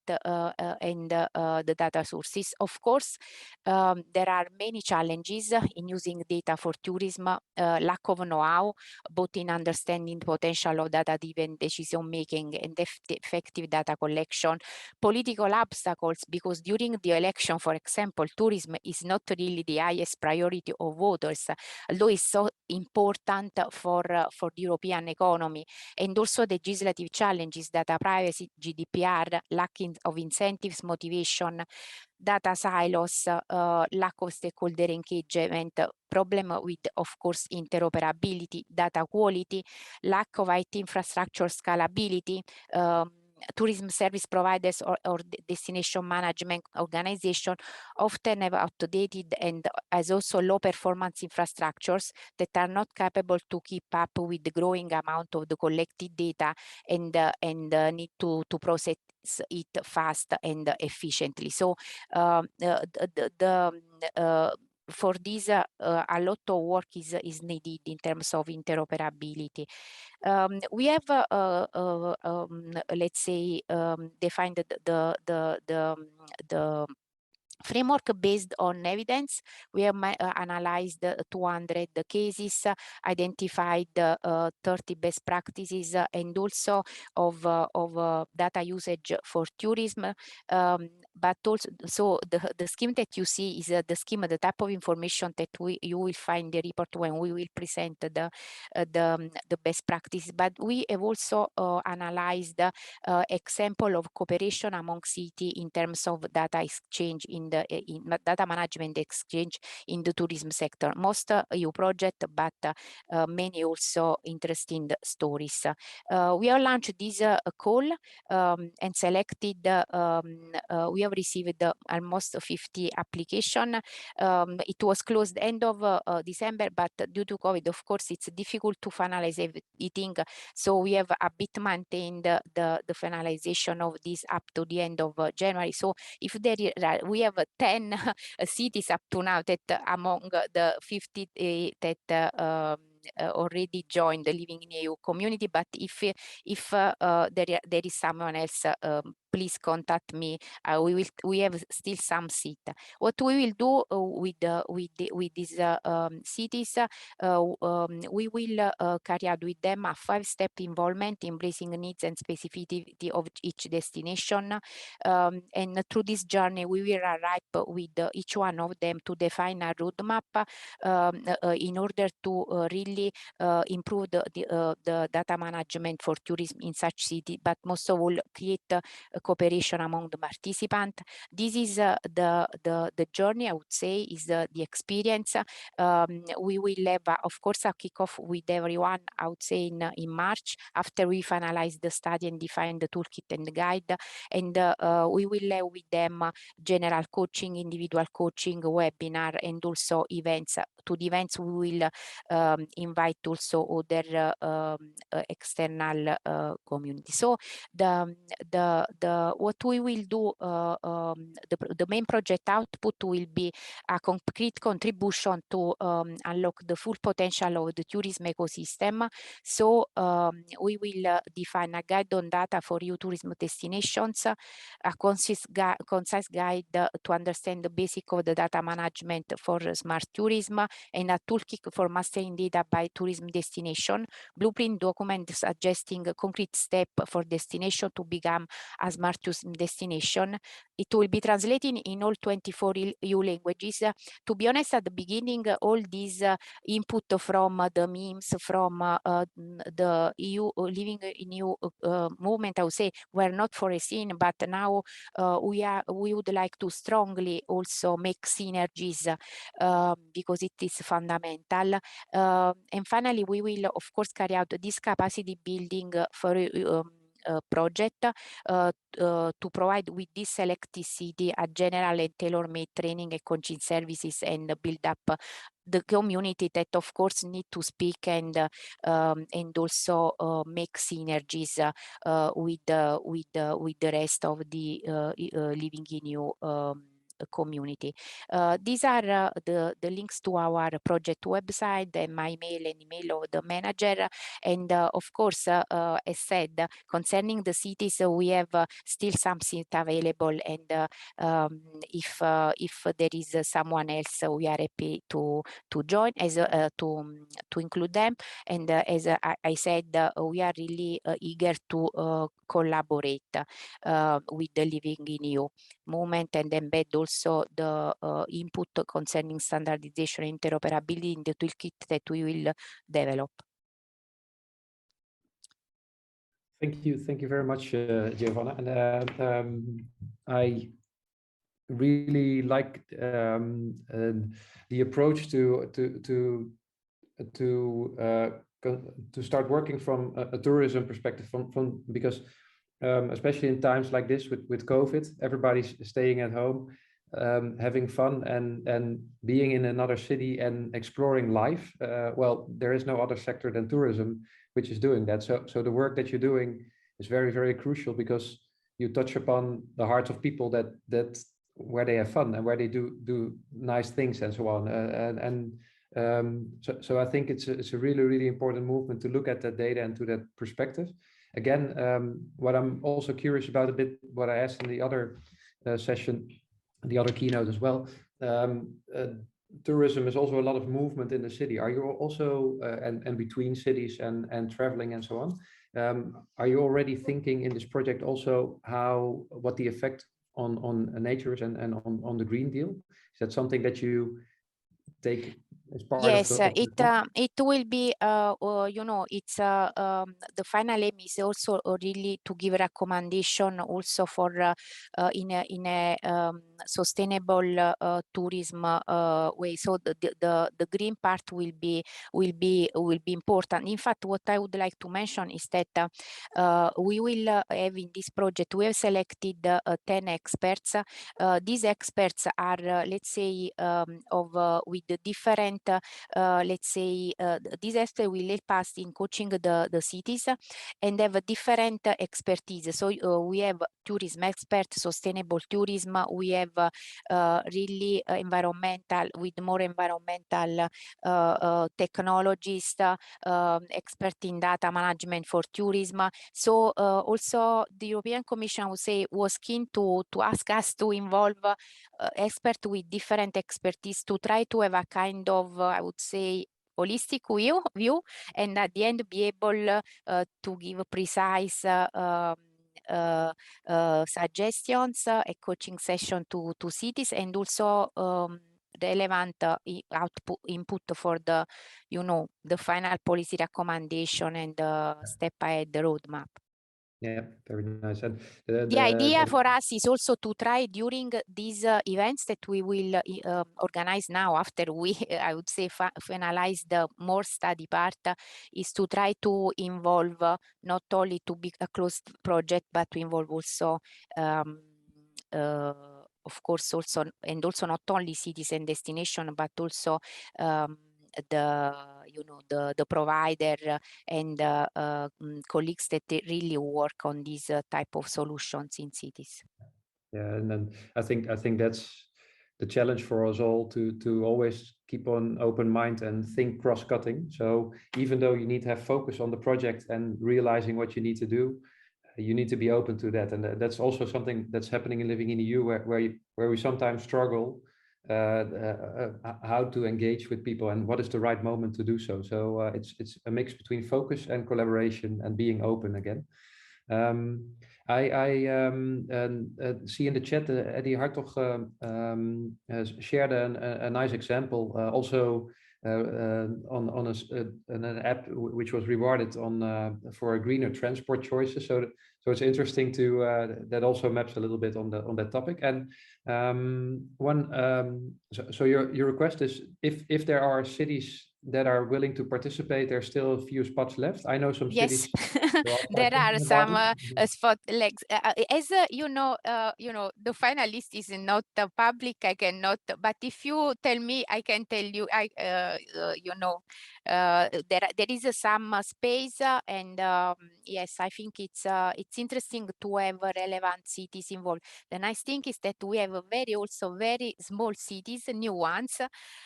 and the data sources. Of course, there are many challenges in using data for tourism, lack of know-how, both in understanding the potential of data-driven decision making and effective data collection, political obstacles, because during the election, for example, tourism is not really the highest priority of voters, although it's so important for the European economy, and also legislative challenges, data privacy, GDPR, lacking of incentives, motivation, data silos, lack of stakeholder engagement, problem with, of course, interoperability, data quality, lack of IT infrastructure scalability, tourism service providers or destination management organization often have outdated and as also low performance infrastructures that are not capable to keep up with the growing amount of the collected data and need to process it fast and efficiently. So for this, a lot of work is needed in terms of interoperability. We have, let's say, defined the framework based on evidence. We have analyzed 200 cases, identified 30 best practices, and also of data usage for tourism. But also, so the scheme that you see is the scheme, the type of information that you will find in the report when we will present the best practices. But we have also analyzed example of cooperation among cities in terms of data exchange in data management exchange in the tourism sector. Most EU project, but many also interesting stories. We have launched this call and selected. We have received almost 50 applications. It was closed end of December, but due to COVID, of course, it's difficult to finalize everything. So we have a bit maintained the finalization of this up to the end of January. So if there is, we have 10 cities up to now that among the 50 that already joined the Living-in.EU community. But if there is someone else, please contact me. We have still some seat. What we will do with these cities, we will carry out with them a 5-step involvement, embracing the needs and specificity of each destination. And through this journey, we will arrive with each one of them to define a roadmap in order to really improve the data management for tourism in such city, but most of all create cooperation among the participants. This is the journey, I would say, is the experience. We will have, of course, a kickoff with everyone, I would say, in March, after we finalize the study and define the toolkit and the guide. And we will have with them general coaching, individual coaching, webinar, and also events. To the events, we will invite also other external community. So what we will do, the main project output will be a concrete contribution to unlock the full potential of the tourism ecosystem. So we will define a guide on data for EU tourism destinations, a concise guide to understand the basic of the data management for smart tourism, and a toolkit for mastering data by tourism destination, blueprint document suggesting a concrete step for destination to become a smart tourism destination. It will be translated in all 24 EU languages. To be honest, at the beginning, all these input from the memes, from the EU Living-in.EU movement, I would say, were not foreseen, but now we would like to strongly also make synergies because it is fundamental. And finally, we will, of course, carry out this capacity building for project to provide with this selected city a general and tailor-made training and coaching services, and build up the community that, of course, need to speak and also make synergies with the rest of the Living-in.EU community. These are the links to our project website and my email and email of the manager. And of course, as said, concerning the cities, we have still some seats available. And if there is someone else, we are happy to join, as to include them. And as I said, we are really eager to collaborate with the Living-in.EU movement and embed also the input concerning standardization and interoperability in the toolkit that we will develop. Thank you very much, Giovanna. And I really like the approach to start working from a tourism perspective, because especially in times like this with COVID, everybody's staying at home, having fun and being in another city and exploring life. Well, there is no other sector than tourism which is doing that. So the work that you're doing is very, very crucial, because you touch upon the hearts of people that where they have fun and where they do nice things and so on. So I think it's a really important movement to look at that data and to that perspective. Again, what I'm also curious about a bit, what I asked in the other session, the other keynote as well. Tourism is also a lot of movement in the city. Are you also and between cities and traveling and so on? Are you already thinking in this project also what the effect on nature is and on the Green Deal? Is that something that you take as part yes, of the it will be you know, it's the final aim is also really to give recommendation also for in a sustainable tourism way. So the green part will be important. In fact, what I would like to mention is that we will have in this project, we have selected 10 experts. These experts are let's say with the different let's say these experts will help us in coaching the cities and have a different expertise. So we have tourism experts, sustainable tourism. We have really environmental, with more environmental technologists, expert in data management for tourism. So also the European Commission, I would say, was keen to ask us to involve experts with different expertise to try to have a kind of, I would say, holistic view, and at the end be able to give precise suggestions, a coaching session to cities, and also relevant input for the, you know, the final policy recommendation and the step ahead roadmap. Yeah, very nice. And the idea for us is also to try during these events that we will organize now after we, I would say, finalize the more study part, is to try to involve not only to be a closed project, but to involve also of course also, and also not only cities and destination, but also the provider and colleagues that really work on these type of solutions in cities. Yeah, and then I think that's the challenge for us all, to always keep an open mind and think cross-cutting. So even though you need to have focus on the project and realizing what you need to do, you need to be open to that. And that's also something that's happening in Living-in.EU, where we sometimes struggle how to engage with people and what is the right moment to do so. So it's a mix between focus and collaboration and being open again. I see in the chat Eddie Hartog shared a nice example also on an app which was rewarded for greener transport choices. So it's interesting to that also maps a little bit on that topic. And so your request is, if there are cities that are willing to participate, there's still a few spots left. I know some cities. There are some spot legs. As you know, the final list is not public. I cannot. But if you tell me, I can tell you. There is some space, and yes, I think it's interesting to have relevant cities involved. The nice thing is that we have very small cities, new ones,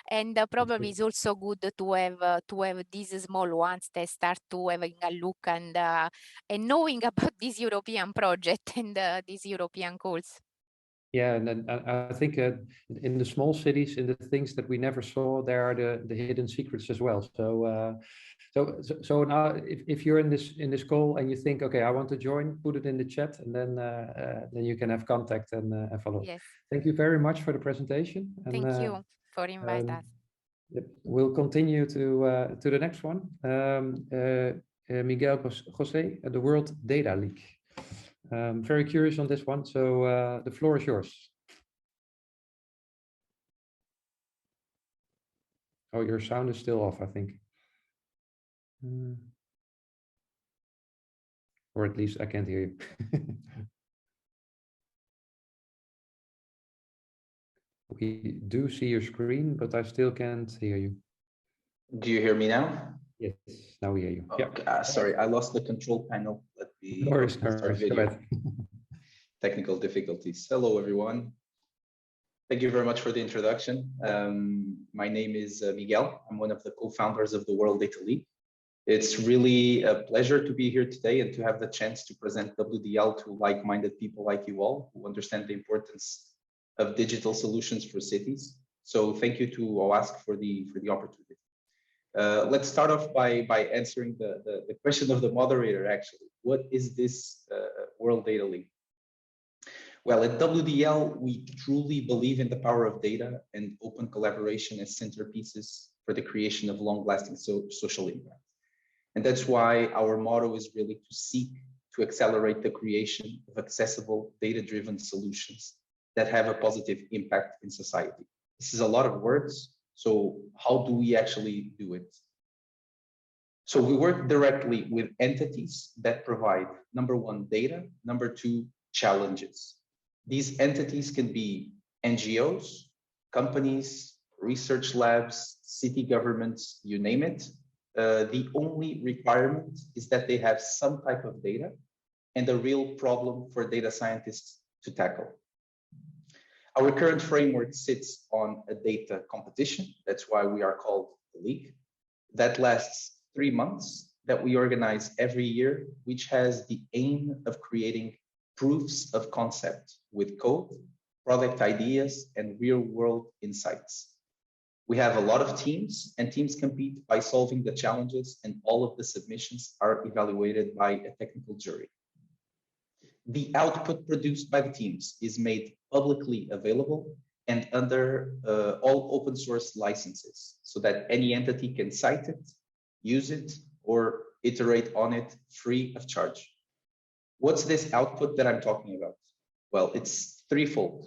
and probably it's also good to have these small ones that start to having a look and knowing about this European project and these European goals. Yeah, and then I think in the small cities, in the things that we never saw, there are the hidden secrets as well. So now, if you're in this call and you think, okay, I want to join, put it in the chat, and then you can have contact and follow. Yes. Thank you very much for the presentation. And, thank you for inviting us. Yep. We'll continue to the next one. Miguel, José, the World Data League. Very curious on this one, so the floor is yours. Oh, your sound is still off, I think. Or at least I can't hear you. We do see your screen, but I still can't hear you. Do you hear me now? Yes, now we hear you. Okay, yeah. Sorry, I lost the control panel. Let me start video. Technical difficulties. Hello, everyone. Thank you very much for the introduction. My name is Miguel. I'm one of the co-founders of the World Data League. It's really a pleasure to be here today and to have the chance to present WDL to like-minded people like you all who understand the importance of digital solutions for cities. So thank you to OASC for the opportunity. Let's start off by answering the question of the moderator, actually. What is this World Data League? Well, at WDL, we truly believe in the power of data and open collaboration as centerpieces for the creation of long-lasting social impact. And that's why our motto is really to seek to accelerate the creation of accessible, data-driven solutions that have a positive impact in society. This is a lot of words, so how do we actually do it? So we work directly with entities that provide, number one, data, number two, challenges. These entities can be NGOs, companies, research labs, city governments, you name it. The only requirement is that they have some type of data and a real problem for data scientists to tackle. Our current framework sits on a data competition. That's why we are called the League. That lasts 3 months, that we organize every year, which has the aim of creating proofs of concept with code, product ideas, and real-world insights. We have a lot of teams, and teams compete by solving the challenges, and all of the submissions are evaluated by a technical jury. The output produced by the teams is made publicly available and under all open source licenses, so that any entity can cite it, use it, or iterate on it free of charge. What's this output that I'm talking about? Well, it's threefold.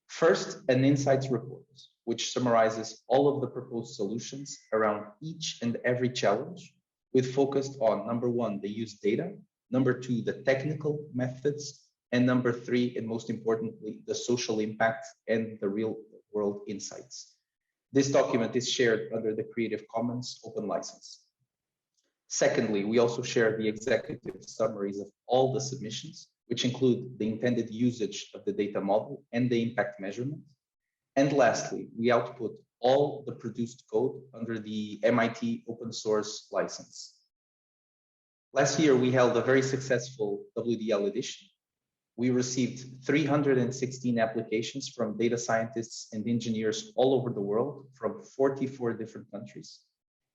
First, an insights report, which summarizes all of the proposed solutions around each and every challenge, with focus on, number one, the use data, number two, the technical methods, and number three, and most importantly, the social impact and the real world insights. This document is shared under the Creative Commons open license. Secondly, we also share the executive summaries of all the submissions, which include the intended usage of the data model and the impact measurement. And lastly, we output all the produced code under the MIT open source license. Last year, we held a very successful WDL edition. We received 316 applications from data scientists and engineers all over the world from 44 different countries.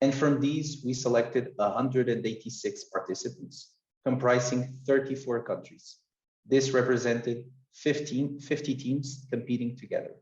And from these, we selected 186 participants, comprising 34 countries. This represented 50 teams competing together.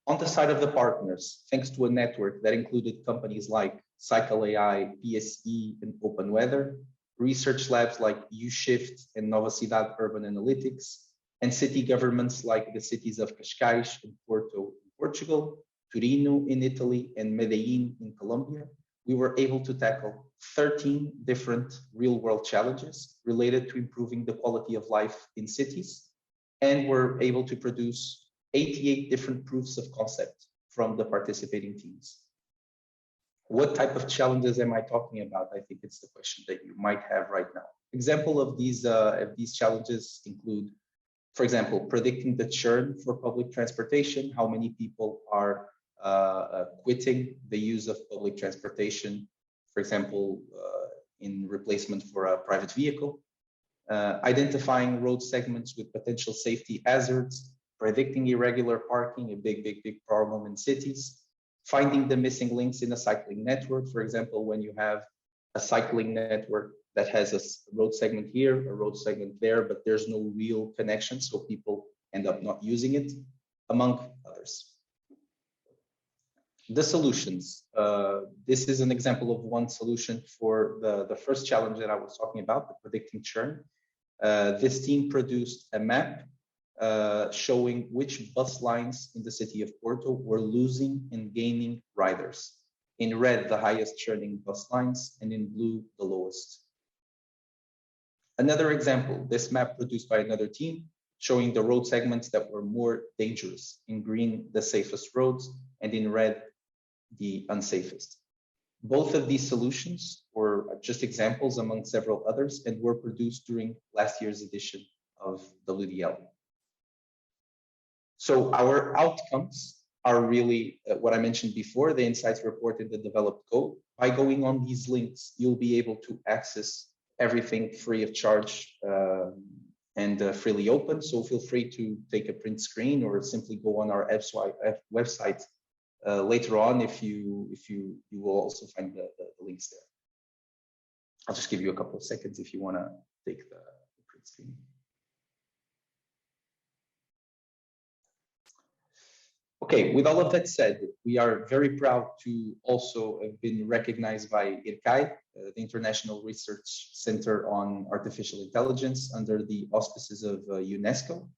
On the side of the partners, thanks to a network that included companies like CycleAI, PSE, and OpenWeather, research labs like UShift and Novacidade Urban Analytics, and city governments like the cities of Cascais and Porto in Portugal, Torino in Italy, and Medellin in Colombia, we were able to tackle 13 different real-world challenges related to improving the quality of life in cities, and were able to produce 88 different proofs of concept from the participating teams. What type of challenges am I talking about? I think it's the question that you might have right now. Example of these challenges include, for example, predicting the churn for public transportation, how many people are quitting the use of public transportation, for example, in replacement for a private vehicle, identifying road segments with potential safety hazards, predicting irregular parking, a big problem in cities, finding the missing links in a cycling network. For example, when you have a cycling network that has a road segment here, a road segment there, but there's no real connection, so people end up not using it, among others. The solutions. This is an example of one solution for the first challenge that I was talking about, the predicting churn. This team produced a map showing which bus lines in the city of Porto were losing and gaining riders. In red, the highest churning bus lines, and in blue, the lowest. Another example, this map produced by another team, showing the road segments that were more dangerous. In green, the safest roads, and in red, the unsafest. Both of these solutions were just examples among several others and were produced during last year's edition of WDL. So our outcomes are really what I mentioned before, the insights report in the developed code. By going on these links, you'll be able to access everything free of charge and freely open. So feel free to take a print screen or simply go on our website later on if you will also find the links there. I'll just give you a couple of seconds if you want to take the print screen. Okay, with all of that said, we are very proud to also have been recognized by IRCAI, the International Research Center on Artificial Intelligence, under the auspices of UNESCO,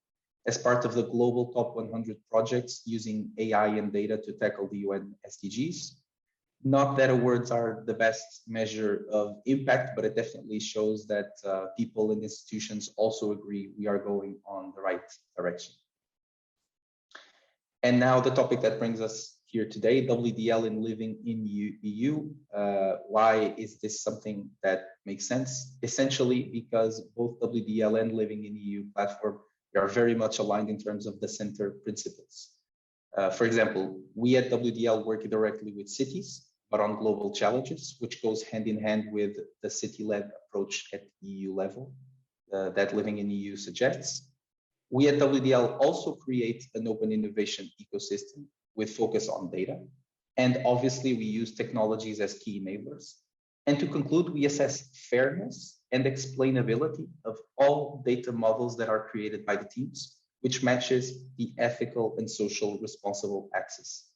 as part of the global top 100 projects using AI and data to tackle the UN SDGs. Not that awards are the best measure of impact, but it definitely shows that people and institutions also agree we are going on the right direction. And now the topic that brings us here today, WDL in Living-in.EU. Why is this something that makes sense? Essentially, because both WDL and Living-in.EU platform are very much aligned in terms of the center principles. For example, we at WDL work directly with cities, but on global challenges, which goes hand in hand with the city-led approach at EU level that Living-in.EU suggests. We at WDL also create an open innovation ecosystem with focus on data. And obviously we use technologies as key enablers. And to conclude, we assess fairness and explainability of all data models that are created by the teams, which matches the ethical and social responsible access.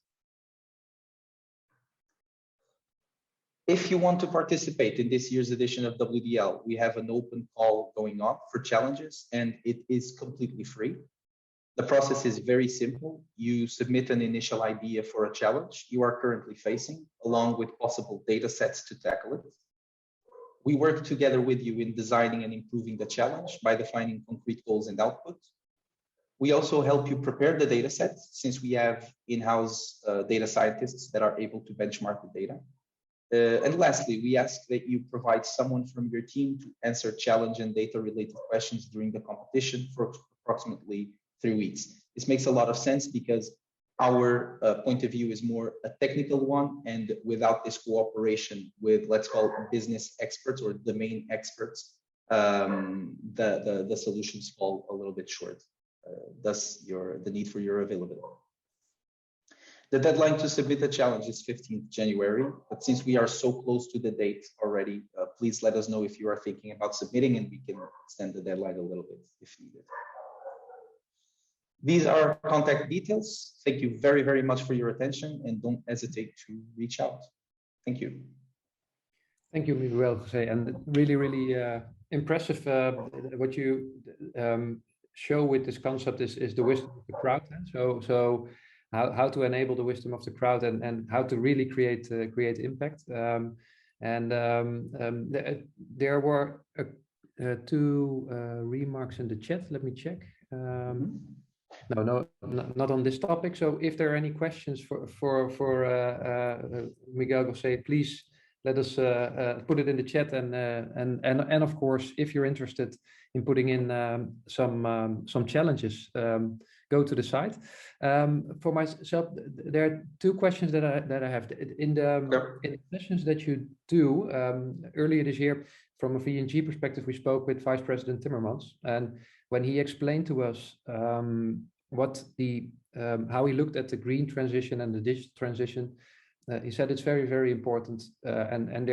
If you want to participate in this year's edition of WDL, we have an open call going on for challenges, and it is completely free. The process is very simple. You submit an initial idea for a challenge you are currently facing, along with possible data sets to tackle it. We work together with you in designing and improving the challenge by defining concrete goals and outputs. We also help you prepare the data set, since we have in-house data scientists that are able to benchmark the data. And lastly, we ask that you provide someone from your team to answer challenge and data-related questions during the competition for approximately 3 weeks. This makes a lot of sense because our point of view is more a technical one, and without this cooperation with, let's call it, business experts or domain experts, the solutions fall a little bit short. Thus, the need for your availability. The deadline to submit the challenge is 15th January, but since we are so close to the date already, please let us know if you are thinking about submitting, and we can extend the deadline a little bit if needed. These are our contact details. Thank you very, very much for your attention, and don't hesitate to reach out. Thank you. Thank you, Miguel, José, and really, really impressive. What you show with this concept is the wisdom of the crowd. So how to enable the wisdom of the crowd and how to really create impact. There were two remarks in the chat. Let me check. No, not on this topic. So if there are any questions for Miguel, José, please let us put it in the chat. And of course, if you're interested in putting in some challenges, go to the site. For myself, there are two questions that I have. In the sessions that you do earlier this year, from a V&G perspective, we spoke with Vice President Timmermans, and when he explained to us how he looked at the green transition and the digital transition, he said it's very, very important, and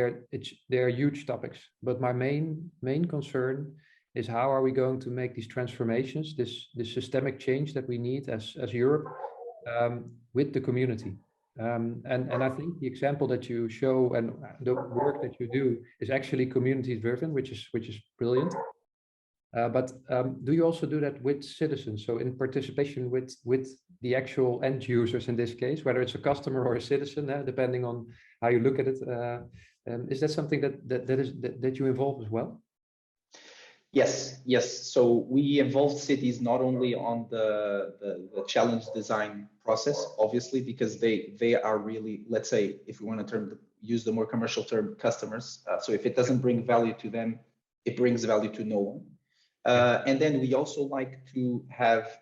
they're huge topics. But my main concern is how are we going to make these transformations, this systemic change that we need as Europe, with the community. And I think the example that you show and the work that you do is actually community driven, which is brilliant. But do you also do that with citizens? So in participation with the actual end users in this case, whether it's a customer or a citizen, depending on how you look at it, is that something that you involve as well? Yes. So we involved cities not only on the challenge design process, obviously, because they are really, let's say, if we want to use the more commercial term, customers. So if it doesn't bring value to them, it brings value to no one. And then we also like to have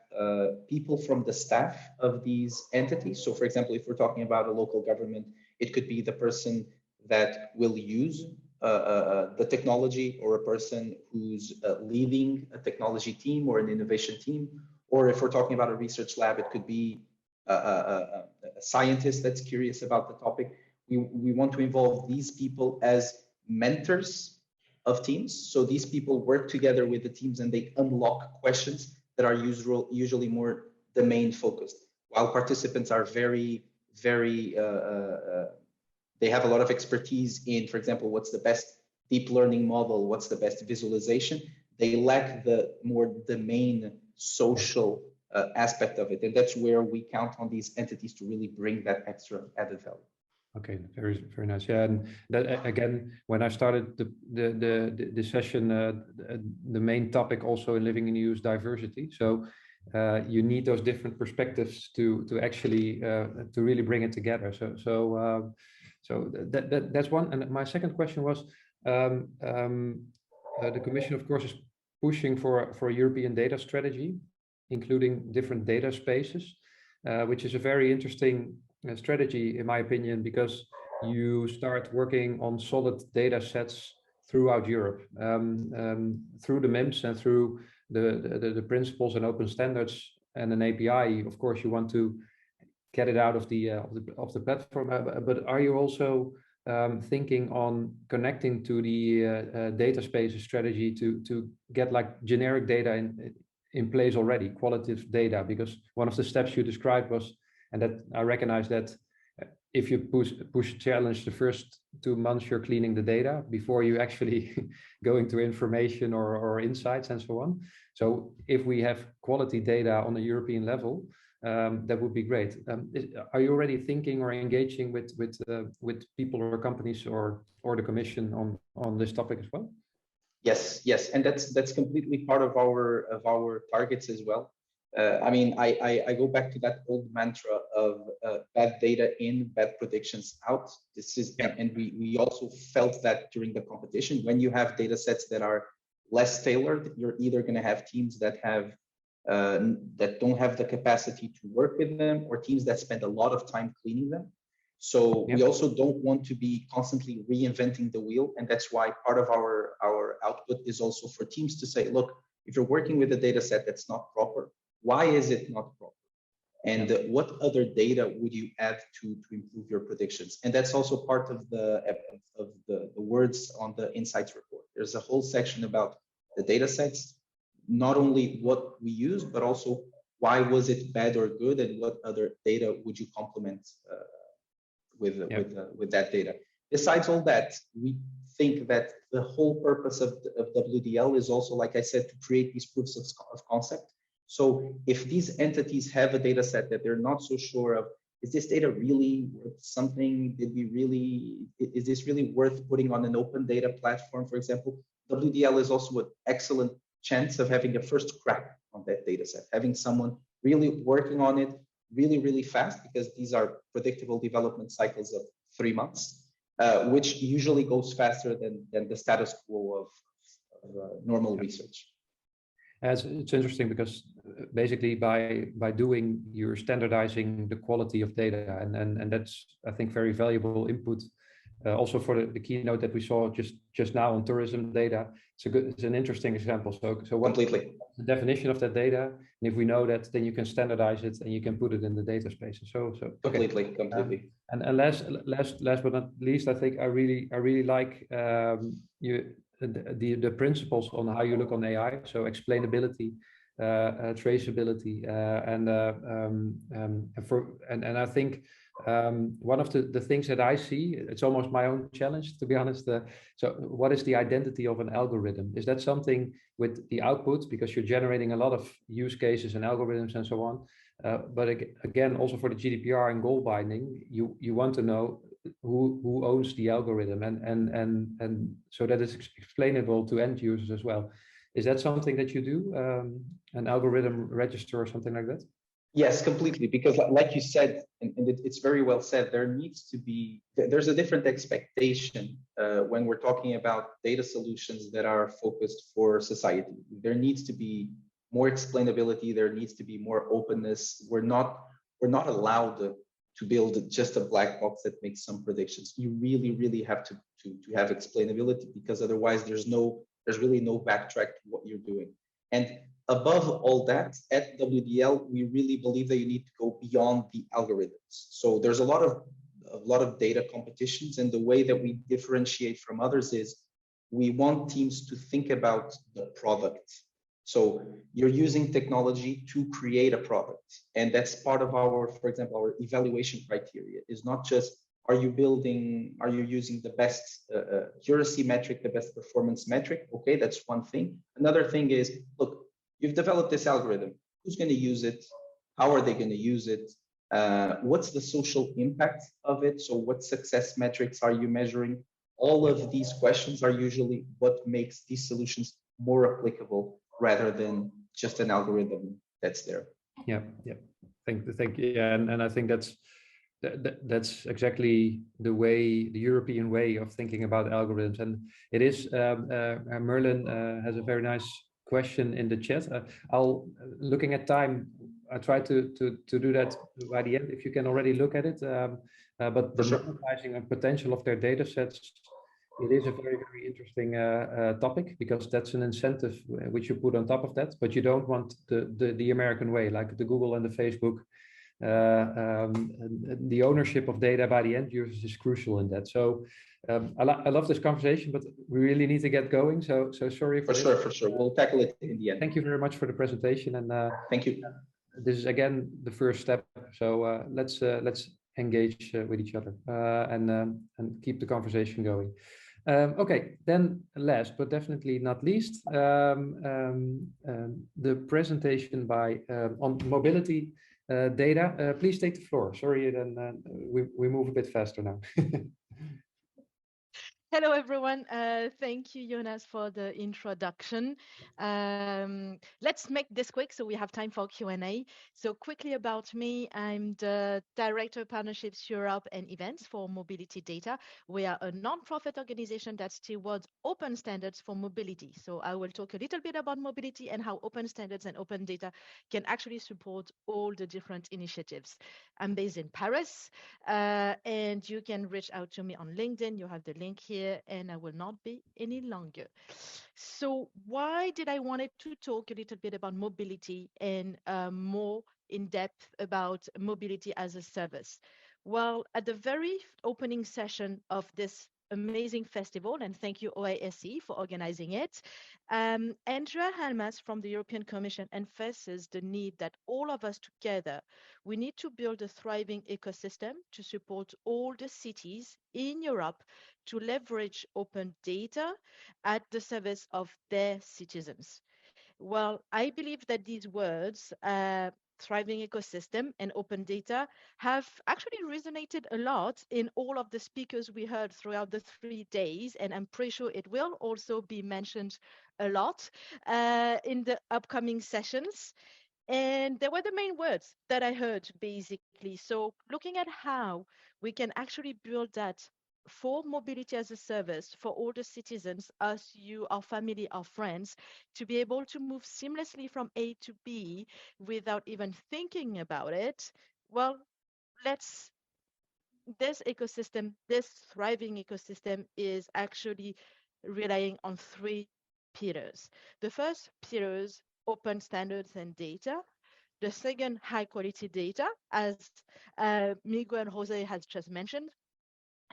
people from the staff of these entities. So for example, if we're talking about a local government, it could be the person that will use the technology, or a person who's leading a technology team or an innovation team. Or if we're talking about a research lab, it could be a scientist that's curious about the topic. We want to involve these people as mentors of teams. So these people work together with the teams and they unlock questions that are usually more domain focused, while participants are very, they have a lot of expertise in, for example, what's the best deep learning model, what's the best visualization. They lack the more domain social aspect of it. And that's where we count on these entities to really bring that extra added value. Okay, very, very nice. Yeah, and that, again, when I started the session, the main topic also in Living-in.EU is diversity. So you need those different perspectives to actually to really bring it together. So that's one. And my second question was, the Commission, of course, is pushing for a European data strategy, including different data spaces, which is a very interesting strategy, in my opinion, because you start working on solid data sets throughout Europe, through the MIMS and through the principles and open standards and an API. Of course, you want to get it out of the platform, but are you also thinking on connecting to the data spaces strategy to get like generic data in place already, qualitative data? Because one of the steps you described was, and that I recognize that if you push a challenge the first 2 months, you're cleaning the data before you actually go into information or insights and so on. So if we have quality data on a European level, that would be great. Are you already thinking or engaging with people or companies or the Commission on this topic as well? Yes, and that's completely part of our targets as well. I mean, I go back to that old mantra of bad data in, bad predictions out. This is, and we also felt that during the competition. When you have data sets that are less tailored, you're either going to have teams that have that don't have the capacity to work with them, or teams that spend a lot of time cleaning them. So we also don't want to be constantly reinventing the wheel, and that's why part of our output is also for teams to say, look, if you're working with a data set that's not proper, why is it not proper? And what other data would you add to improve your predictions? And that's also part of the words on the insights report. There's a whole section about the data sets, not only what we use, but also why was it bad or good, and what other data would you complement with that data. Besides all that, we think that the whole purpose of WDL is also, like I said, to create these proofs of concept. So if these entities have a data set that they're not so sure of, is this data really worth something? Is this really worth putting on an open data platform, for example? WDL is also an excellent chance of having a first crack on that data set, having someone really working on it really fast, because these are predictable development cycles of 3 months, which usually goes faster than the status quo of normal research. It's interesting because basically by doing, you're standardizing the quality of data, and that's, I think, very valuable input. Also for the keynote that we saw just now on tourism data, it's an interesting example. So what Completely. The definition of that data, and if we know that, then you can standardize it and you can put it in the data spaces. So okay. Completely. And last but not least, I think I really like the principles on how you look on AI. So explainability, traceability, and I think one of the things that I see, it's almost my own challenge, to be honest. So what is the identity of an algorithm? Is that something with the output, because you're generating a lot of use cases and algorithms and so on? But again, also for the GDPR and goal binding, you want to know who owns the algorithm, and so that it's explainable to end users as well. Is that something that you do, an algorithm register or something like that? Yes, completely. Because like you said, and it's very well said, there's a different expectation when we're talking about data solutions that are focused for society. There needs to be more explainability. There needs to be more openness. We're not allowed to build just a black box that makes some predictions. You really have to have explainability, because otherwise there's really no backtrack to what you're doing. And above all that, at WDL, we really believe that you need to go beyond the algorithms. So there's a lot of data competitions, and the way that we differentiate from others is we want teams to think about the product. So you're using technology to create a product, and that's part of for example, our evaluation criteria is not just are you using the best accuracy metric, the best performance metric? Okay, that's one thing. Another thing is, look, you've developed this algorithm. Who's going to use it? How are they going to use it? What's the social impact of it? So what success metrics are you measuring? All of these questions are usually what makes these solutions more applicable rather than just an algorithm that's there. Yeah. Thank you. Yeah, and I think that's exactly the European way of thinking about algorithms. And it is Merlin has a very nice question in the chat. Looking at time, I try to do that by the end if you can already look at it. But the monetizing and potential of their data sets, it is a very interesting topic, because that's an incentive which you put on top of that. But you don't want the American way, like the Google and the Facebook. The ownership of data by the end users is crucial in that. So I love this conversation, but we really need to get going. So sorry for this. For sure. We'll tackle it in the end. Thank you very much for the presentation, and thank you. This is again the first step. So let's engage with each other and keep the conversation going. Okay, then last but definitely not least, the presentation by on mobility data. Please take the floor. Sorry, then we move a bit faster now. Hello, everyone. Thank you, Jonas, for the introduction. Let's make this quick so we have time for Q&A. So quickly about me, I'm the Director of Partnerships Europe and Events for MobilityData. We are a non-profit organization that stewards open standards for mobility. So I will talk a little bit about mobility and how open standards and open data can actually support all the different initiatives. I'm based in Paris, and you can reach out to me on LinkedIn. You have the link here, and I will not be any longer. So why did I wanted to talk a little bit about mobility and more in depth about mobility as a service? Well, at the very opening session of this amazing festival, and thank you OASE for organizing it, Andrea Helmas from the European Commission emphasizes the need that all of us together, we need to build a thriving ecosystem to support all the cities in Europe to leverage open data at the service of their citizens. Well, I believe that these words, thriving ecosystem and open data, have actually resonated a lot in all of the speakers we heard throughout the 3 days, and I'm pretty sure it will also be mentioned a lot in the upcoming sessions. And they were the main words that I heard, basically. So looking at how we can actually build that for mobility as a service for all the citizens, us, you, our family, our friends, to be able to move seamlessly from A to B without even thinking about it. Well, this ecosystem, this thriving ecosystem is actually relying on 3 pillars. The first pillar is open standards and data. The second, high quality data, as Miguel and José has just mentioned,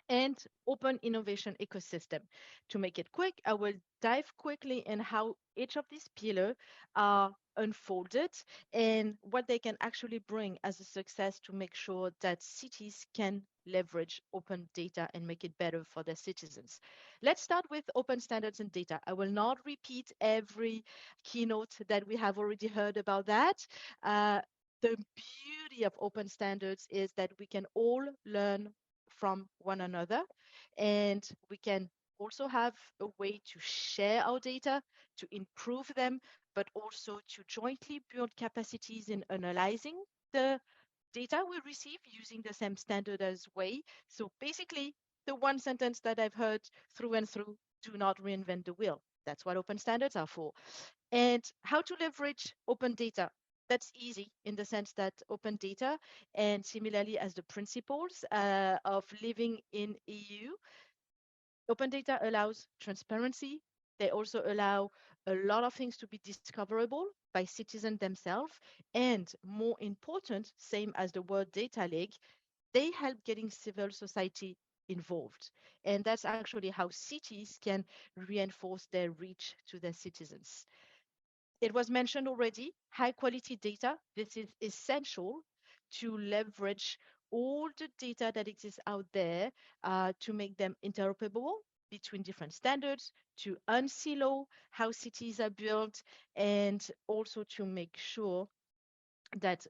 and open innovation ecosystem. To make it quick, I will dive quickly in how each of these pillars are unfolded and what they can actually bring as a success to make sure that cities can leverage open data and make it better for their citizens. Let's start with open standards and data. I will not repeat every keynote that we have already heard about that. The beauty of open standards is that we can all learn from one another, and we can also have a way to share our data, to improve them, but also to jointly build capacities in analyzing the data we receive using the same standardized way. So basically, the one sentence that I've heard through and through, do not reinvent the wheel. That's what open standards are for. And how to leverage open data. That's easy in the sense that open data, and similarly as the principles of living in EU, open data allows transparency. They also allow a lot of things to be discoverable by citizens themselves. And more important, same as the World Data Lake, they help getting civil society involved. And that's actually how cities can reinforce their reach to their citizens. It was mentioned already, high quality data. This is essential to leverage all the data that exists out there to make them interoperable between different standards, to unsilo how cities are built, and also to make sure that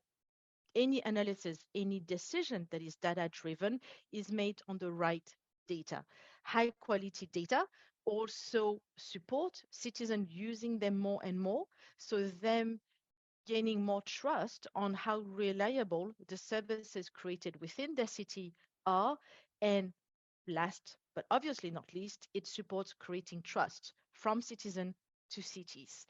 any analysis, any decision that is data-driven is made on the right data. High quality data also support citizens using them more and more, so them gaining more trust on how reliable the services created within their city are. And last, but obviously not least, it supports creating trust from citizen to cities.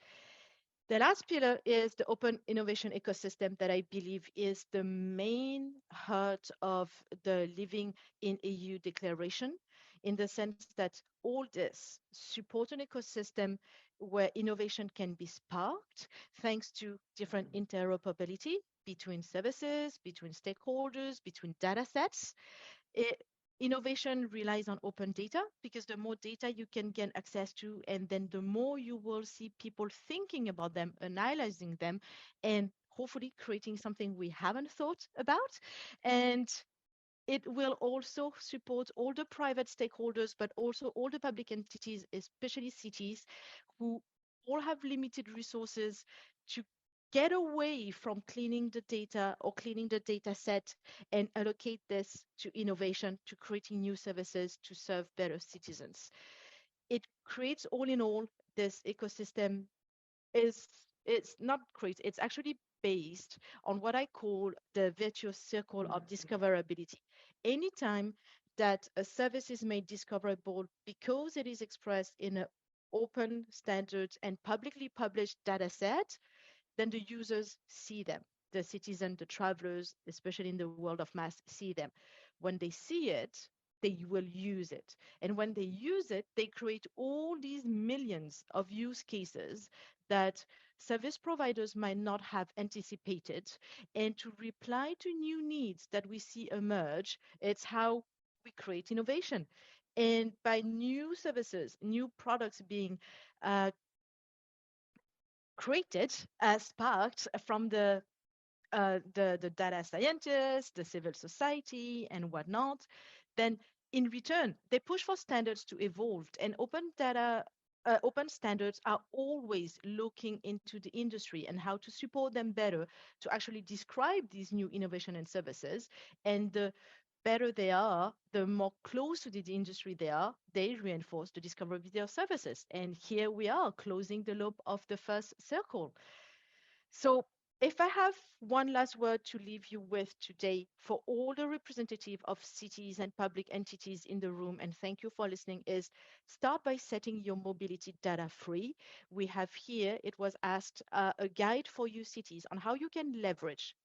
The last pillar is the open innovation ecosystem that I believe is the main heart of the Living in EU declaration, in the sense that all this support an ecosystem where innovation can be sparked thanks to different interoperability between services, between stakeholders, between data sets. Innovation relies on open data because the more data you can gain access to, and then the more you will see people thinking about them, analyzing them, and hopefully creating something we haven't thought about. And it will also support all the private stakeholders, but also all the public entities, especially cities, who all have limited resources to get away from cleaning the data or cleaning the data set and allocate this to innovation, to creating new services to serve better citizens. It creates, all in all, this ecosystem it's not great. It's actually based on what I call the virtuous circle of discoverability. Anytime that a service is made discoverable because it is expressed in an open standards and publicly published data set, then the users see them. The citizen, the travelers, especially in the world of mass, see them. When they see it, they will use it. And when they use it, they create all these millions of use cases that service providers might not have anticipated. And to reply to new needs that we see emerge, it's how we create innovation. And by new services, new products being created, sparked from the data scientists, the civil society, and whatnot, then in return, they push for standards to evolve. And open standards are always looking into the industry and how to support them better to actually describe these new innovation and services. And the better they are, the more close to the industry they are, they reinforce the discoverability of services. And here we are closing the loop of the first circle. So if I have one last word to leave you with today for all the representative of cities and public entities in the room, and thank you for listening, is start by setting your mobility data free. We have here, it was asked, a guide for you cities on how you can leverage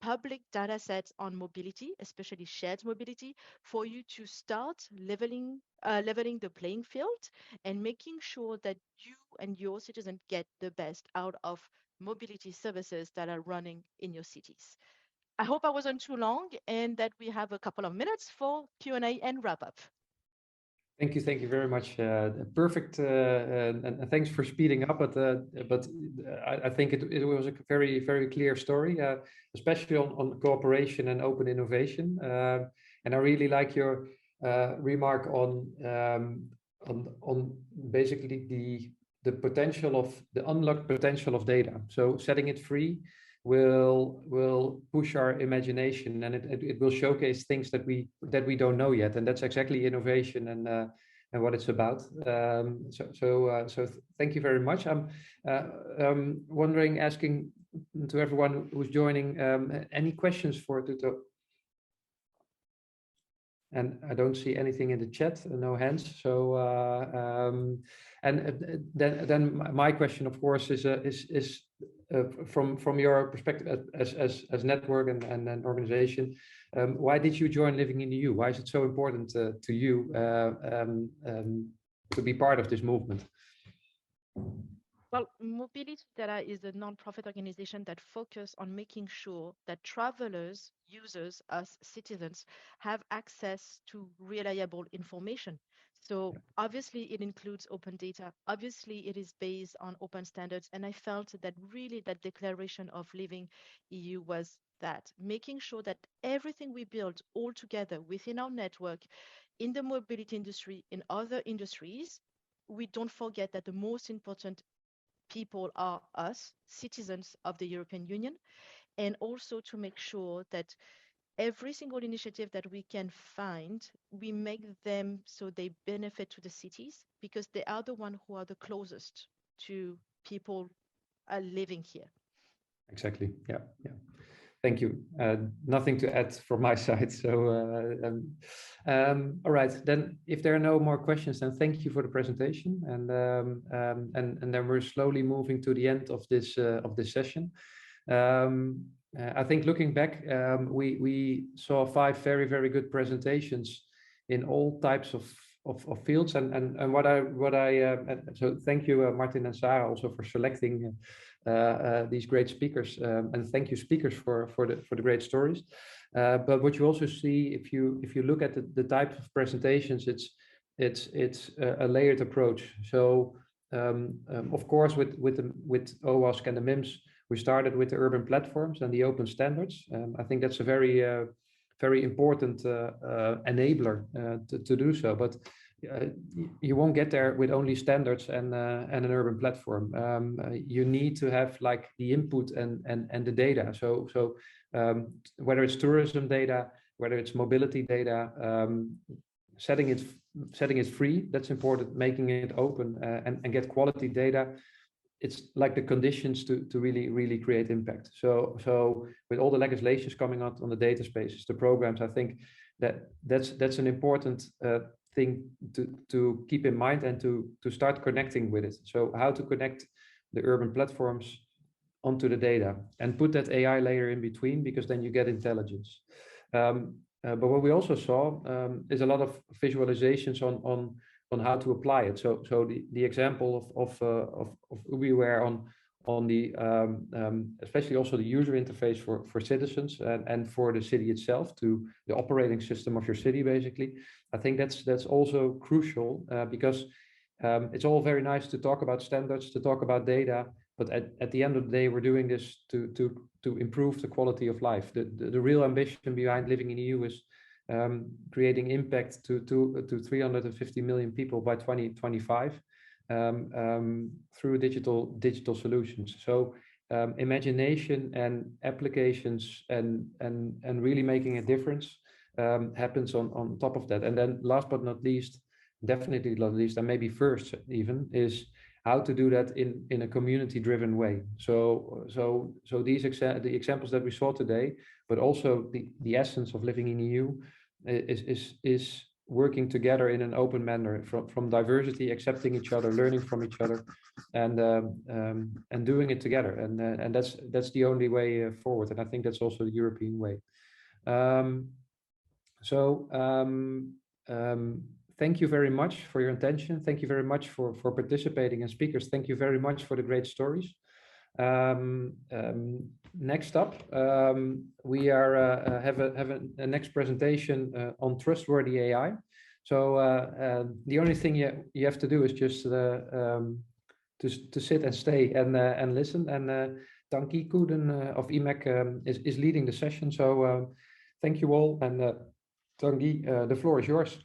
public data sets on mobility, especially shared mobility, for you to start leveling the playing field and making sure that you and your citizens get the best out of mobility services that are running in your cities. I hope I wasn't too long and that we have a couple of minutes for Q&A and wrap up. Thank you very much. Perfect, and thanks for speeding up. But I think it was a very clear story, especially on cooperation and open innovation. And I really like your remark on basically the potential of the unlocked potential of data. So setting it free will push our imagination, and it will showcase things that we don't know yet, and that's exactly innovation what it's about. So thank you very much. I'm wondering, asking to everyone who's joining, any questions for Tu-Tho? And I don't see anything in the chat, no hands. So then my question, of course, is from your perspective as network and an organization, why did you join Living-in.EU? Why is it so important to you to be part of this movement? Well, MobilityData is a non-profit organization that focuses on making sure that travelers, users, us citizens, have access to reliable information. So obviously it includes open data. Obviously it is based on open standards. And I felt that really that declaration of Living-in.EU was that, making sure that everything we build all together within our network, in the mobility industry, in other industries, we don't forget that the most important people are us, citizens of the European Union, and also to make sure that every single initiative that we can find, we make them so they benefit to the cities, because they are the ones who are the closest to people living here. Exactly. Yeah. Thank you. Nothing to add from my side. So, all right. Then, if there are no more questions, then thank you for the presentation. And then we're slowly moving to the end of this session. I think looking back, we saw 5 very, very good presentations in all types of fields. And so thank you, Martin and Sarah, also for selecting these great speakers, and thank you, speakers, for the great stories. But what you also see, if you look at the type of presentations, it's a layered approach. So of course, with OWASP and the MIMS, we started with the urban platforms and the open standards. I think that's a very important enabler to do so. But you won't get there with only standards and an urban platform. You need to have like the input and the data. So whether it's tourism data, whether it's mobility data, setting it free, that's important. Making it open and get quality data, it's like the conditions to really create impact. So with all the legislations coming out on the data spaces, the programs, I think that's an important thing to keep in mind and to start connecting with it. So how to connect the urban platforms onto the data and put that AI layer in between, because then you get intelligence. But what we also saw is a lot of visualizations on how to apply it. So the example of Ubiwhere on the especially also the user interface for citizens and for the city itself, to the operating system of your city, basically. I think that's also crucial, because it's all very nice to talk about standards, to talk about data, but at the end of the day, we're doing this to improve the quality of life. The real ambition behind Living-in.EU is creating impact to 350 million people by 2025 through digital solutions. So imagination and applications and really making a difference happens on top of that. And then last but not least, definitely not least, and maybe first even, is how to do that in a community-driven way. So the examples that we saw today, but also the essence of Living-in.EU is working together in an open manner, from diversity, accepting each other, learning from each other, and doing it together. And that's the only way forward. And I think that's also the European way. Thank you very much for your attention. Thank you very much for participating, and speakers, thank you very much for the great stories. Next up, we are have a next presentation on Trustworthy Ai. So the only thing you have to do is just to sit and stay and listen. And Dankie Koeden of IMEC is leading the session. So thank you all, and Dankie, the floor is yours.